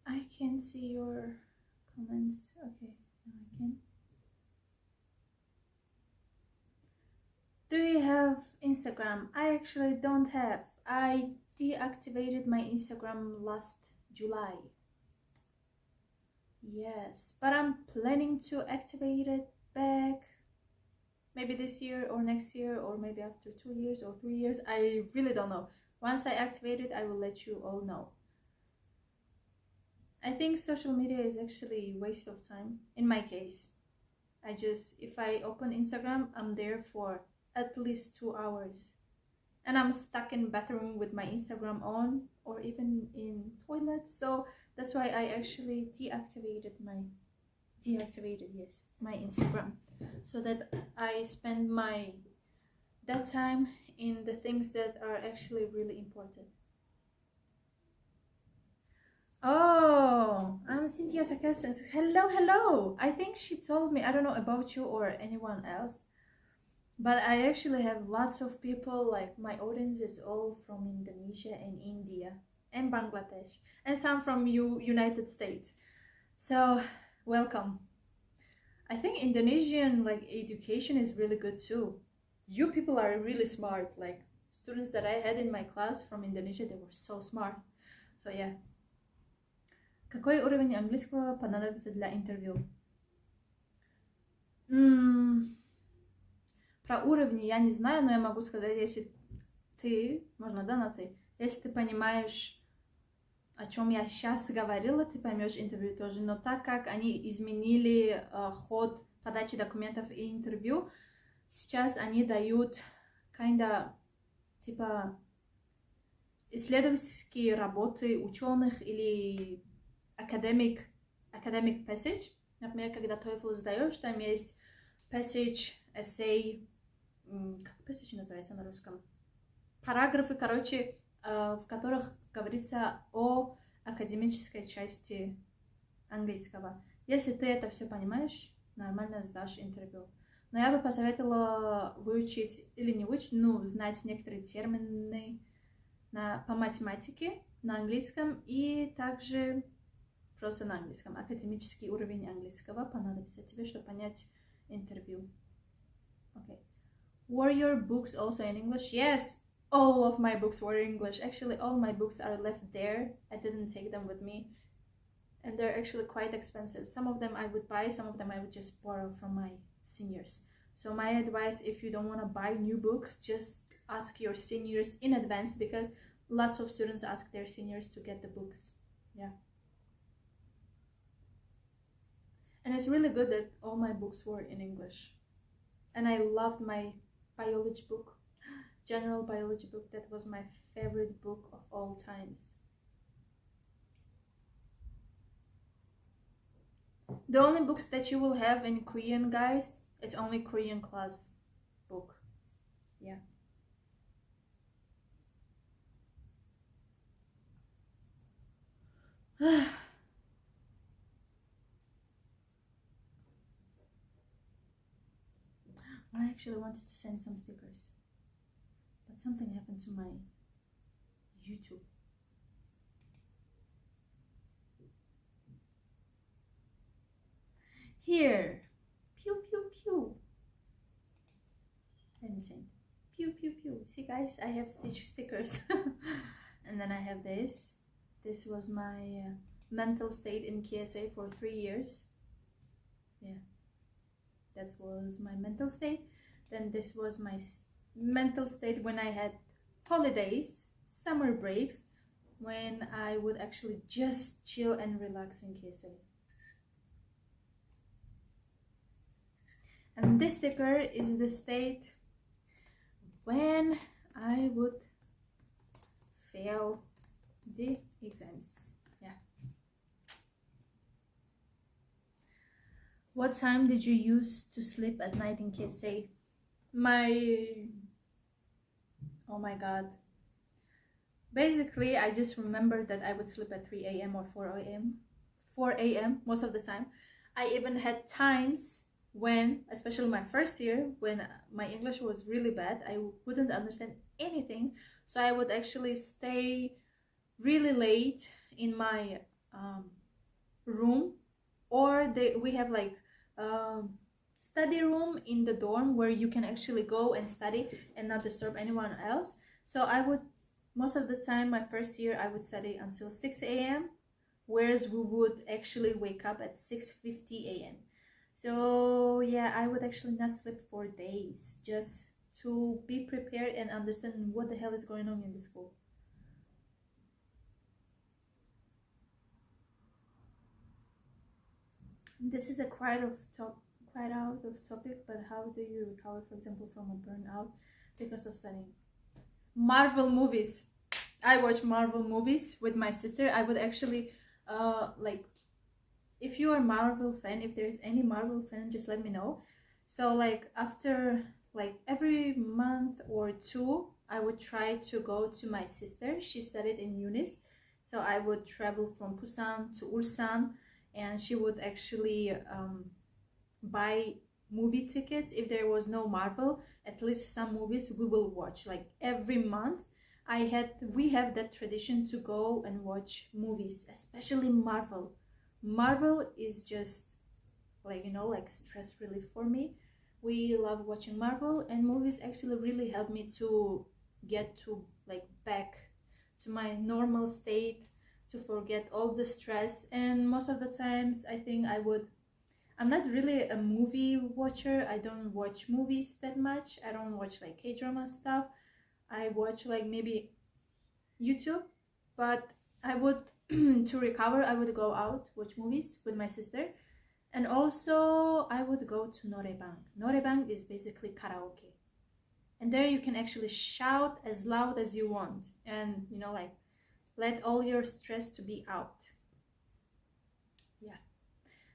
I can't see your comments. Okay, now I can. Do you have Instagram? I actually don't have. I deactivated my Instagram last July. Yes, but I'm planning to activate it back maybe this year or next year, or maybe after 2 years or 3 years. I really don't know. Once I activate it, I will let you all know. I think social media is actually a waste of time in my case. If I open Instagram, I'm there for at least 2 hours. And I'm stuck in bathroom with my Instagram on, or even in toilets. So that's why I actually deactivated my Instagram, so that I spend that time in the things that are actually really important. Oh, I'm Cynthia's assistant. Hello. I think she told me, I don't know about you or anyone else, but I actually have lots of people, like my audience is all from Indonesia and India and Bangladesh, and some from United States. So welcome. I think Indonesian like education is really good too. You people are really smart. Like students that I had in my class from Indonesia, they were so smart. So yeah. Какой уровень английского понадобится для интервью? Про уровни я не знаю, но я могу сказать, если ты, можно, да, на ты, если ты понимаешь, о чем я сейчас говорила, ты поймешь интервью тоже. Но так как они изменили ход подачи документов и интервью, сейчас они дают kinda типа исследовательские работы ученых или academic passage. Например, когда TOEFL сдаешь, там есть passage, essay, как passage называется на русском? Параграфы, короче, в которых говорится о академической части английского. Если ты это все понимаешь, нормально сдашь интервью. Но я бы посоветовала выучить, или не выучить, ну, знать некоторые термины по математике на английском и также просто на английском. Академический уровень английского понадобится тебе, чтобы понять интервью. Okay. Were your books also in English? Yes, all of my books were in English. Actually, all my books are left there. I didn't take them with me. And they're actually quite expensive. Some of them I would buy, some of them I would just borrow from my seniors. So my advice, if you don't want to buy new books, just ask your seniors in advance, because lots of students ask their seniors to get the books. Yeah. And it's really good that all my books were in English. And I loved my biology book, general biology book. That was my favorite book of all times. The only book that you will have in Korean, guys, it's only Korean class book. Yeah. I actually wanted to send some stickers, but something happened to my YouTube. Here, pew pew pew. Let me send. Pew pew pew. See, guys, I have Stitch stickers. And then I have this. This was my mental state in KSA for 3 years. Yeah, that was my mental state. Then this was my mental state when I had holidays, summer breaks, when I would actually just chill and relax in KSA. And this sticker is the state when I would fail the exams. Yeah. What time did you use to sleep at night in KSA? Oh my god. Basically, I just remember that I would sleep at 3 a.m. or 4 a.m. 4 a.m. most of the time. I even had times when, especially my first year, when my English was really bad, I wouldn't understand anything. So I would actually stay really late in my room, or we have like study room in the dorm where you can actually go and study and not disturb anyone else. So I would, most of the time, my first year, I would study until 6 a.m. whereas we would actually wake up at 6:50 a.m. So yeah, I would actually not sleep for days just to be prepared and understand what the hell is going on in the school. This is a quite out of topic, but how do you recover, for example, from a burnout because of studying? Marvel movies. I watch Marvel movies with my sister. I would actually like, if you are a Marvel fan, if there's any Marvel fan, just let me know. So like after like every month or two, I would try to go to my sister. She studied in Yunis, so I would travel from Busan to Ulsan, and she would actually buy movie tickets. If there was no Marvel, at least some movies we will watch. Like every month we have that tradition to go and watch movies, especially Marvel. Marvel is just like, you know, like stress relief for me. We love watching Marvel, and movies actually really help me to get to like back to my normal state, to forget all the stress. And most of the times I think I'm not really a movie watcher. I don't watch movies that much. I don't watch like K-drama stuff. I watch like maybe YouTube, but I would to recover, I would go out, watch movies with my sister, and also I would go to norebang. Norebang is basically karaoke. and there you can actually shout as loud as you want, and you know, like, let all your stress to be out. Yeah,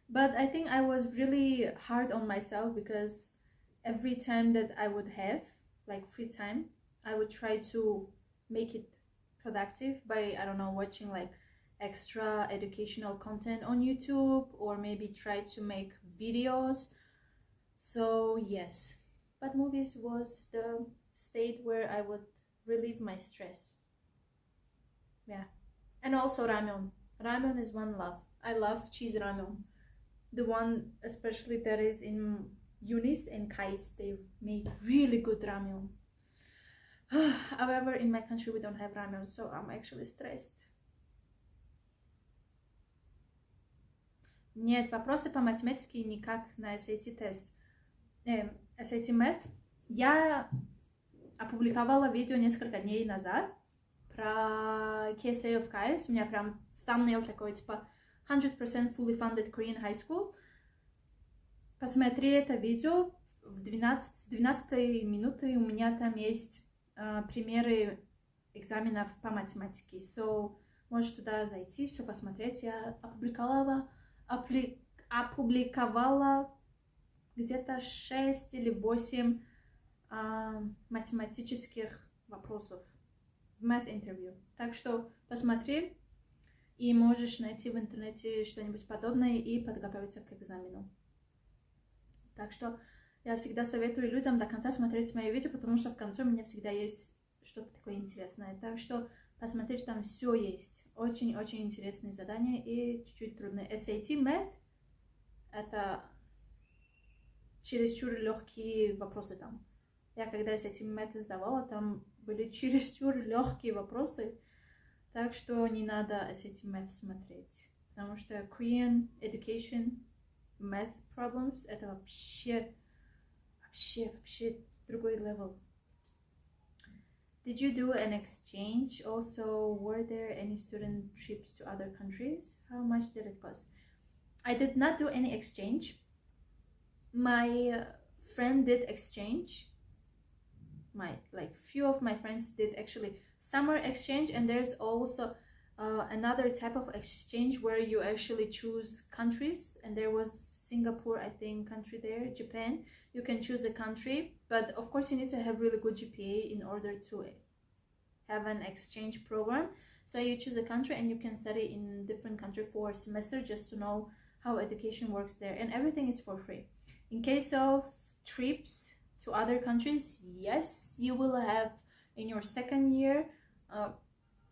but I think I was really hard on myself, because every time that I would have like free time, I would try to make it productive by, I don't know, watching like extra educational content on YouTube, or maybe try to make videos. So yes, but movies was the state where I would relieve my stress. Yeah, and also ramen. Ramen is one love. I love cheese ramen. The one especially that is in Unis and KAIST, they make really good ramen. However, in my country we don't have ramen, so I'm actually stressed. Нет, вопросы по математике никак на SAT тест. SAT Math. Я опубликовала видео несколько дней назад про KSA of KAIST. У меня прям thumbnail такой, типа 100% fully funded Korean high school. Посмотри это видео. С 12 минуты у меня там есть примеры экзаменов по математике. So, можешь туда зайти, все посмотреть. Я опубликовала где-то 6 или 8 математических вопросов в math interview. Так что посмотри, и можешь найти в интернете что-нибудь подобное и подготовиться к экзамену. Так что я всегда советую людям до конца смотреть мои видео, потому что в конце у меня всегда есть что-то такое интересное. Так что посмотреть, там все есть. Очень-очень интересные задания и чуть-чуть трудные. SAT Math — это чересчур легкие вопросы там. Я когда SAT Math сдавала, там были чересчур легкие вопросы. Так что не надо SAT Math смотреть. Потому что Korean Education Math Problems — это вообще другой level. Did you do an exchange? Also, were there any student trips to other countries? How much did it cost? I did not do any exchange. My friend did exchange. Few of my friends did actually summer exchange, and there's also another type of exchange where you actually choose countries, and there was Singapore, I think, country there, Japan. You can choose a country, but of course you need to have really good GPA in order to have an exchange program. So you choose a country and you can study in different country for a semester just to know how education works there, and everything is for free. In case of trips to other countries, yes, you will have in your second year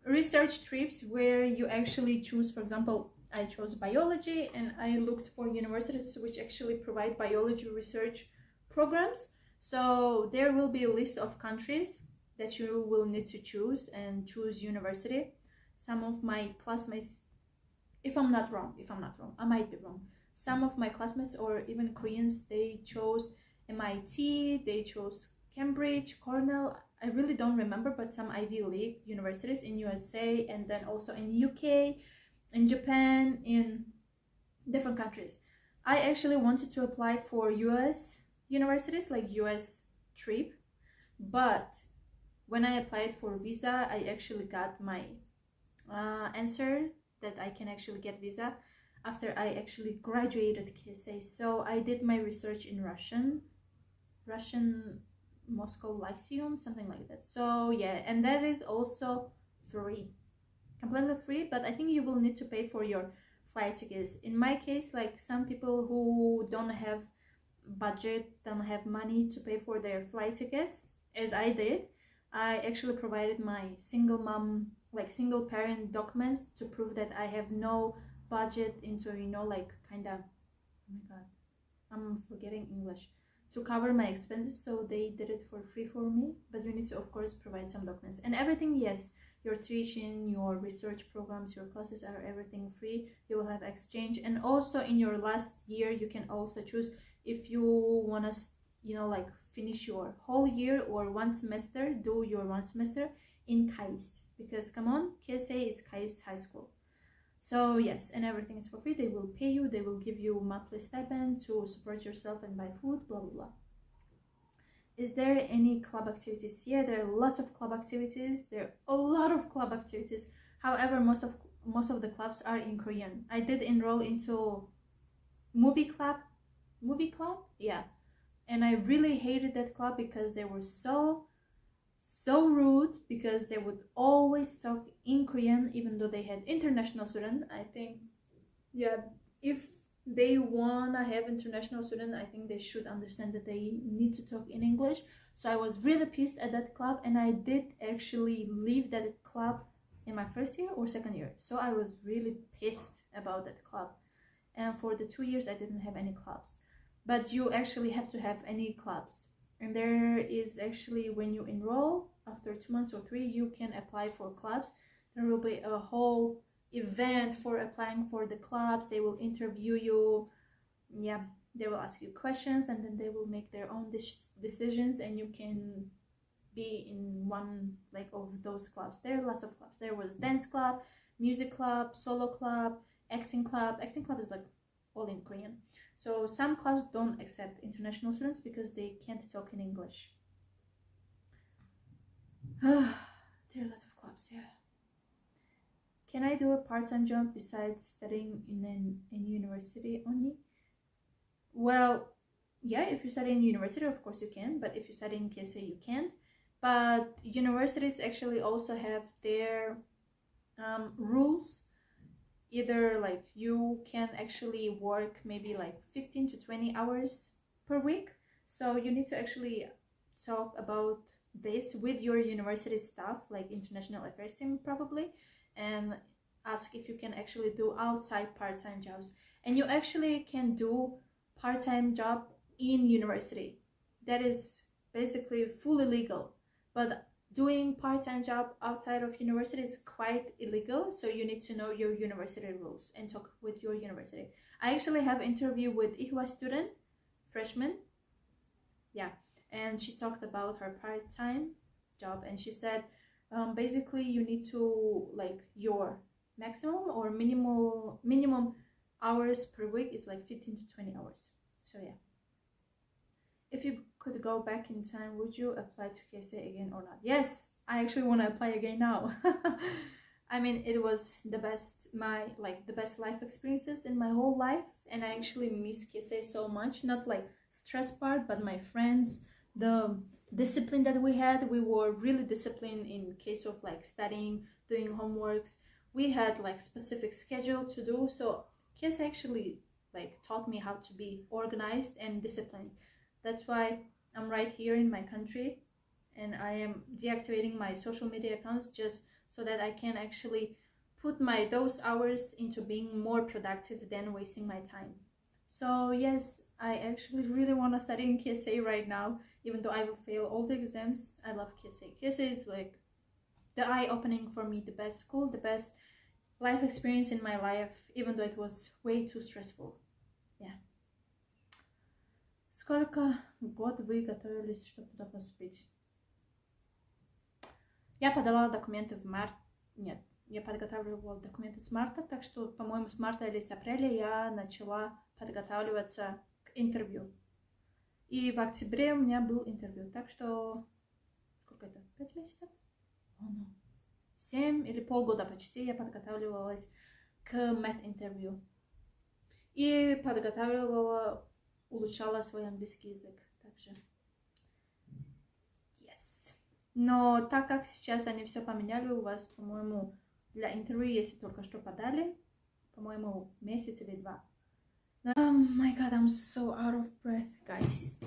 research trips where you actually choose. For example, I chose biology and I looked for universities which actually provide biology research programs. So there will be a list of countries that you will need to choose and choose university. Some of my classmates, if I'm not wrong, I might be wrong. Some of my classmates, or even Koreans, they chose MIT, they chose Cambridge, Cornell. I really don't remember, but some Ivy League universities in USA, and then also in UK, in Japan, in different countries. I actually wanted to apply for US universities, like US trip, but when I applied for visa, I actually got my answer that I can actually get visa after I actually graduated KSA. So I did my research in Russian Moscow Lyceum, something like that. So yeah, and that is also free, completely free, but I think you will need to pay for your flight tickets. In my case, like some people who don't have budget, don't have money to pay for their flight tickets, as I did, I actually provided my single mom, like single parent documents to prove that I have no budget into, you know, like kind of, oh my god, I'm forgetting English, to cover my expenses. So they did it for free for me, but you need to of course provide some documents and everything. Yes, your tuition, your research programs, your classes are everything free. You will have exchange, and also in your last year you can also choose if you want to, you know, like finish your whole year or one semester, do your one semester in KAIST, because come on, KSA is KAIST high school. So yes, and everything is for free. They will pay you, they will give you monthly stipend to support yourself and buy food, blah blah blah. Is there any club activities? Yeah, there are lots of club activities. There are a lot of club activities. However, most of the clubs are in Korean. I did enroll into movie club. Yeah. And I really hated that club because they were so rude, because they would always talk in Korean even though they had international students. I think, yeah, if they wanna have international students, I think they should understand that they need to talk in English. So I was really pissed at that club, and I did actually leave that club in my first year or second year. So I was really pissed about that club. And for the 2 years I didn't have any clubs. But you actually have to have any clubs. And there is actually, when you enroll, after 2 months or 3, you can apply for clubs. There will be a whole event for applying for the clubs. They will interview you. Yeah, they will ask you questions, and then they will make their own decisions, and you can be in one like of those clubs. There are lots of clubs. There was dance club, music club, solo club, acting club. Acting club is like all in Korean. So some clubs don't accept international students because they can't talk in English. There are lots of clubs, yeah. Can I do a part-time job besides studying in university only? Well, yeah, if you study in university, of course you can, but if you study in KSA, you can't. But universities actually also have their rules. Either like you can actually work maybe like 15 to 20 hours per week. So you need to actually talk about this with your university staff, like international affairs team probably, and ask if you can actually do outside part-time jobs. And you actually can do part-time job in university. That is basically fully legal. But doing part-time job outside of university is quite illegal, so you need to know your university rules and talk with your university. I actually have interview with Ihwa student, freshman, yeah, and she talked about her part-time job, and she said basically you need to, like, your maximum or minimum hours per week is like 15 to 20 hours. So yeah, if you could go back in time, would you apply to KSA again or not? Yes, I actually want to apply again now. I mean, it was the best life experiences in my whole life, and I actually miss KSA so much. Not like stress part, but my friends, the discipline that we had. We were really disciplined in case of like studying, doing homeworks. We had like specific schedule to do. So KSA actually like taught me how to be organized and disciplined. That's why I'm right here in my country, and I am deactivating my social media accounts just so that I can actually put those hours into being more productive than wasting my time. So yes, I actually really want to study in KSA right now, even though I will fail all the exams. I love KSA. KSA is like the eye-opening for me, the best school, the best life experience in my life, even though it was way too stressful. Yeah. Сколько год вы готовились, чтобы туда поступить? Я подала документы в март. Нет, я подготавливала документы с марта, так что, по-моему, с марта или с апреля я начала подготавливаться к интервью. И в октябре у меня был интервью, так что... Сколько это? 5 месяцев? 7 или полгода почти я подготавливалась к мед-интервью. И улучшала свой английский язык также. Yes. Но так как сейчас они все поменяли, у вас, по-моему, для интервью, если только что подали, по-моему, месяц или 2. Oh my god, I'm so out of breath, guys.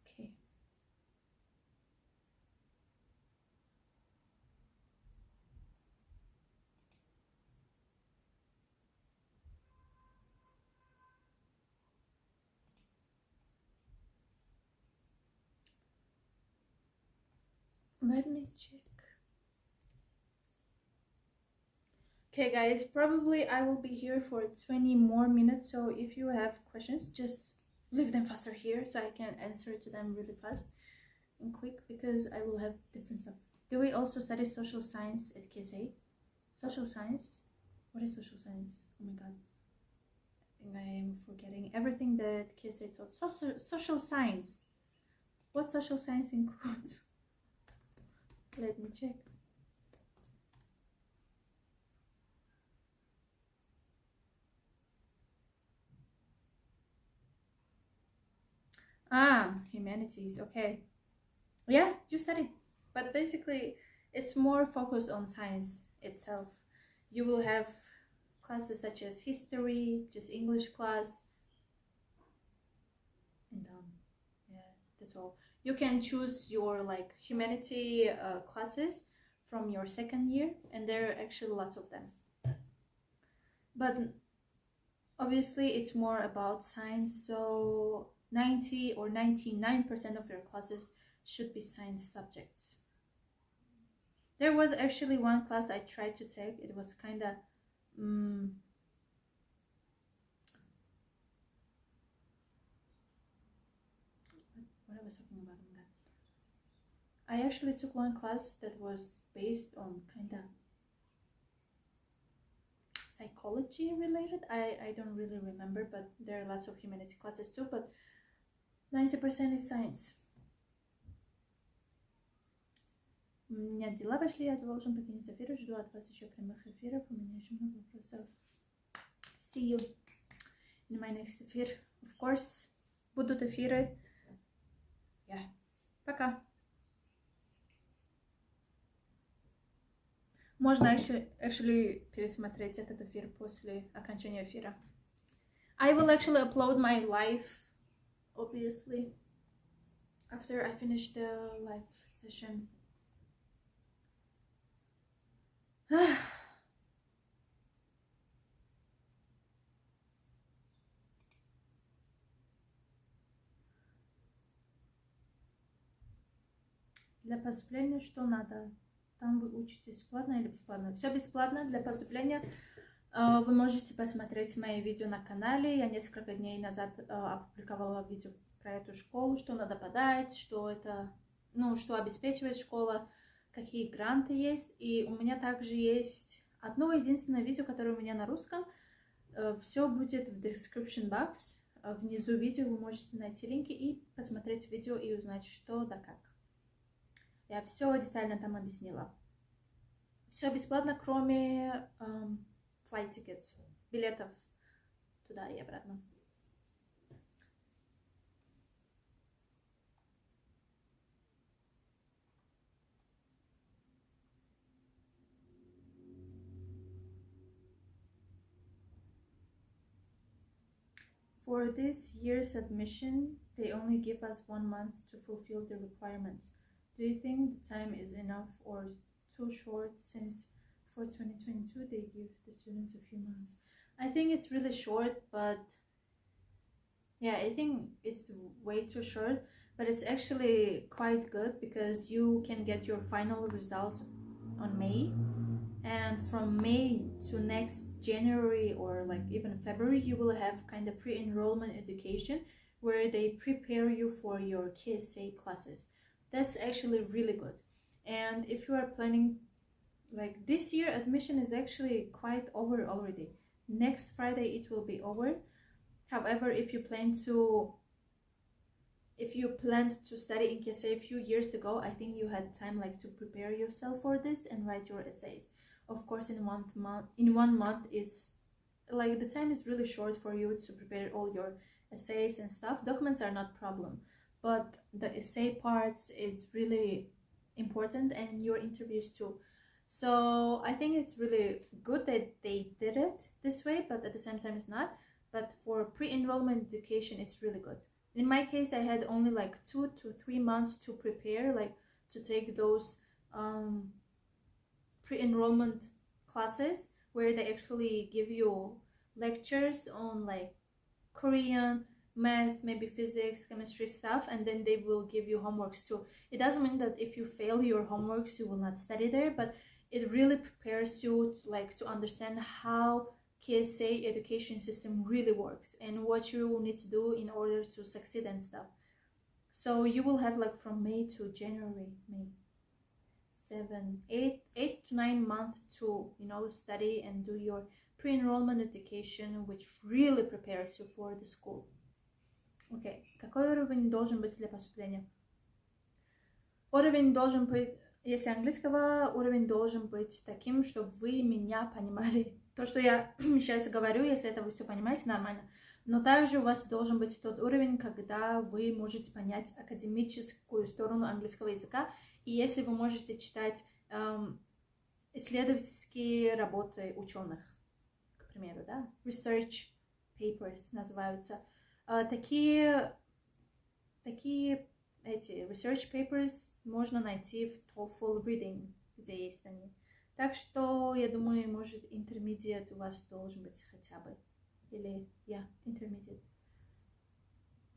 Okay. Let me check. Okay guys, probably I will be here for 20 more minutes, so if you have questions, just leave them faster here so I can answer to them really fast and quick, because I will have different stuff. Do we also study social science at KSA? Social science? What is social science? Oh my god, I think I am forgetting everything that KSA taught. Social science. What social science includes? Let me check. Humanities, okay. Yeah, you study. But basically, it's more focused on science itself. You will have classes such as history, just English class, and yeah, that's all. You can choose your like humanity classes from your second year, and there are actually lots of them. But obviously, it's more about science, so 90 or 99% of your classes should be science subjects. There was actually one class I tried to take. It was kind of what I was talking about in that. I actually took one class that was based on kind of psychology related. I don't really remember, but there are lots of humanity classes too, but 90% is science. У меня дела пошли, я должен покинуть эфир, жду от вас еще прямых эфиров, у меня еще много вопросов. See you in my next эфир. Of course, будут эфиры. Yeah. Пока. Можно actually пересмотреть этот эфир после окончания эфира. I will actually upload my live, obviously, after I finish the live session. Для поступления что надо? Там вы учитесь бесплатно или бесплатно? Все бесплатно для поступления. Вы можете посмотреть мои видео на канале. Я несколько дней назад опубликовала видео про эту школу, что надо подать, что это, что обеспечивает школа, какие гранты есть. И у меня также есть одно единственное видео, которое у меня на русском. Все будет в description box. Внизу видео вы можете найти линки и посмотреть видео и узнать, что да как. Я все детально там объяснила. Все бесплатно, кроме flight tickets, билетов туда и обратно. For this year's admission, they only give us 1 month to fulfill the requirements. Do you think the time is enough or too short, since for 2022 they give the students a few months? I think it's really short, but yeah, I think it's way too short, but it's actually quite good because you can get your final results on May, and from May to next January or like even February you will have kind of pre-enrollment education where they prepare you for your KSA classes. That's actually really good. And if you are planning, like this year admission is actually quite over already. Next Friday it will be over. However, if you planned to study in KSA a few years ago, I think you had time like to prepare yourself for this and write your essays. Of course, in 1 month is like the time is really short for you to prepare all your essays and stuff. Documents are not problem, but the essay parts is really important, and your interviews too. So I think it's really good that they did it this way, but at the same time it's not. But for pre-enrollment education, it's really good. In my case, I had only like 2 to 3 months to prepare, like to take those pre-enrollment classes where they actually give you lectures on like Korean, math, maybe physics, chemistry stuff, and then they will give you homeworks too. It doesn't mean that if you fail your homeworks you will not study there, but it really prepares you to understand how KSA education system really works and what you need to do in order to succeed and stuff. So you will have like from May to January, May 8 to 9 months to study and do your pre-enrollment education, which really prepares you for the school. Окей. Какой уровень должен быть для поступления? Уровень должен быть, если английского, уровень должен быть таким, чтобы вы меня понимали. То, что я сейчас говорю, если это вы все понимаете, нормально. Но также у вас должен быть тот уровень, когда вы можете понять академическую сторону английского языка. И если вы можете читать исследовательские работы ученых, к примеру, да, research papers называются. Такие эти research papers можно найти в TOEFL reading, где есть они. Так что, я думаю, может, intermediate у вас должен быть хотя бы. Или, intermediate.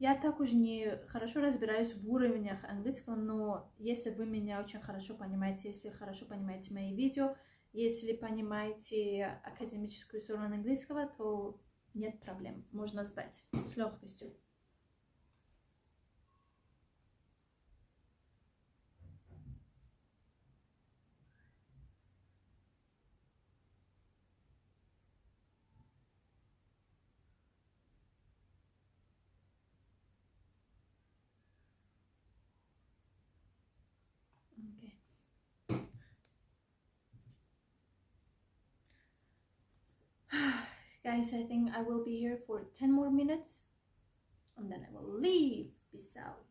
Я так уже не хорошо разбираюсь в уровнях английского, но если вы меня очень хорошо понимаете, если хорошо понимаете мои видео, если понимаете академическую сторону английского, то нет проблем, можно сдать с легкостью. Okay. Guys, I think I will be here for 10 more minutes and then I will leave. Peace out.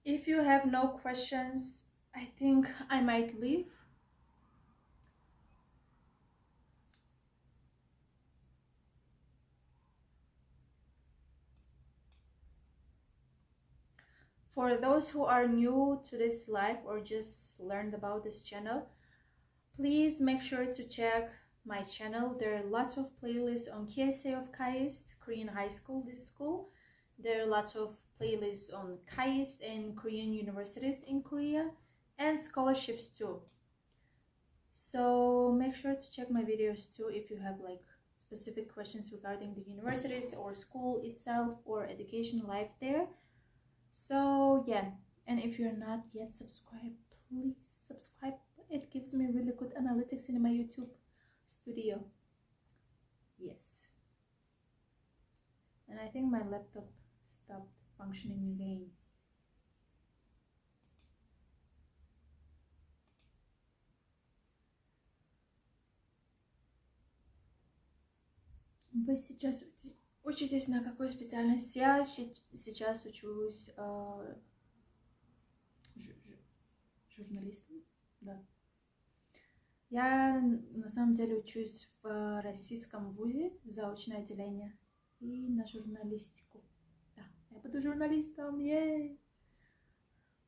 If you have no questions, I think I might leave. For those who are new to this life or just learned about this channel, please make sure to check my channel. There are lots of playlists on KSA of KAIST, Korean high school, this school. There are lots of playlists on KAIST and Korean universities in Korea and scholarships too. So make sure to check my videos too if you have like specific questions regarding the universities or school itself or education life there. So yeah, and if you're not yet subscribed, please subscribe. It gives me really good analytics in my YouTube studio. Yes. And I think my laptop stopped functioning again. Вы сейчас учитесь на какой специальности? Я сейчас учусь журналистом. Да. Я на самом деле учусь в российском вузе, заочное отделение, и на журналистику. Да, я буду журналистом, yay!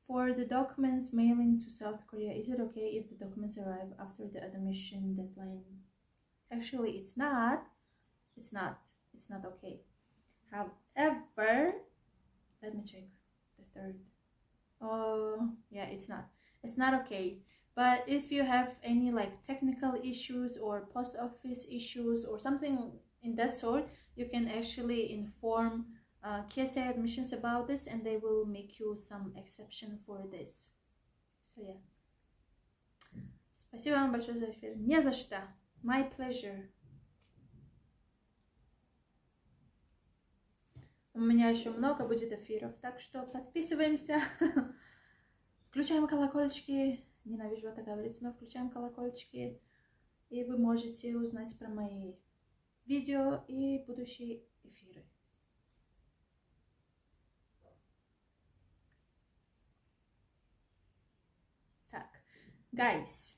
For the documents mailing to South Korea, is it okay if the documents arrive after the admission deadline? Actually, it's not. It's not okay. However, let me check the third. Oh, yeah, it's not okay. But if you have any like technical issues or post office issues or something in that sort, you can actually inform KSA admissions about this and they will make you some exception for this. So yeah. Спасибо вам большое за эфир. Не за что. My pleasure. У меня еще много будет эфиров, так что подписываемся, включаем колокольчики, ненавижу это говорить, но включаем колокольчики, и вы можете узнать про мои видео и будущие эфиры. Так, guys,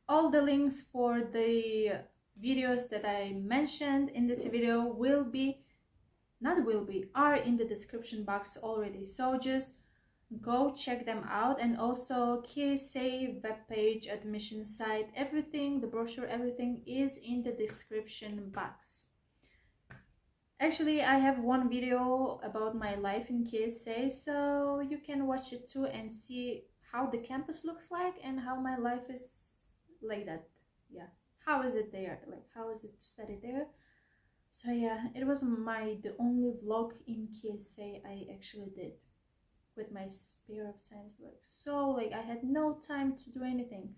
all the links for the videos that I mentioned in this video are in the description box already, so just go check them out. And also KSA webpage, admission site, everything, the brochure, everything is in the description box. Actually, I have one video about my life in KSA, so you can watch it too and see how the campus looks like and how my life is like that. Yeah, how is it there, like how is it to study there. So yeah, it was the only vlog in KSA I actually did with my spare of times, like so like I had no time to do anything.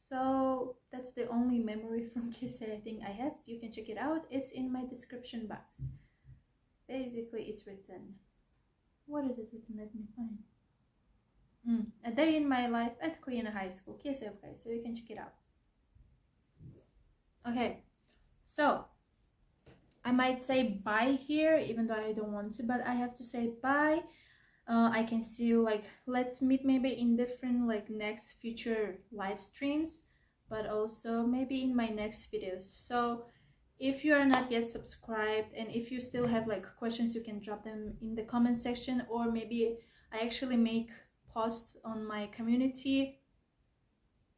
So that's the only memory from KSA I think I have. You can check it out, it's in my description box. Basically it's written, what is it written, let me find. A day in my life at Korean high school, KSA of KAIST, so you can check it out. Okay, so I might say bye here, even though I don't want to, but I have to say bye. I can see you, like let's meet maybe in different like next future live streams, but also maybe in my next videos. So if you are not yet subscribed and if you still have like questions, you can drop them in the comment section, or maybe I actually make posts on my community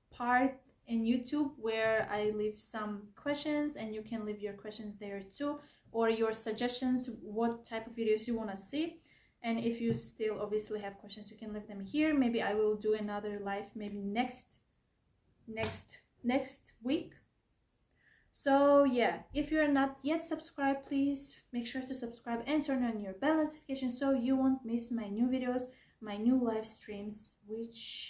part in YouTube where I leave some questions and you can leave your questions there too, or your suggestions, what type of videos you want to see. And if you still obviously have questions, you can leave them here. Maybe I will do another live maybe next week. So yeah, if you're not yet subscribed, please make sure to subscribe and turn on your bell notification so you won't miss my new videos, my new live streams,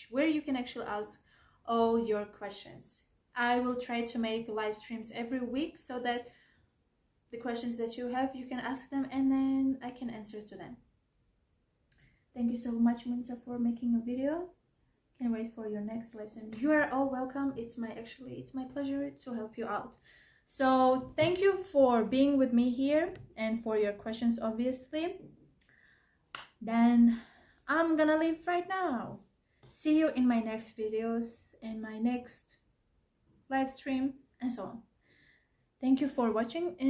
where you can actually ask all your questions. I will try to make live streams every week so that the questions that you have, you can ask them and then I can answer to them. Thank you so much, Munsa, for making a video. Can't wait for your next live stream. You are all welcome. It's my pleasure to help you out. So thank you for being with me here and for your questions, obviously. Then I'm gonna leave right now. See you in my next videos and my next live stream and so on. Thank you for watching and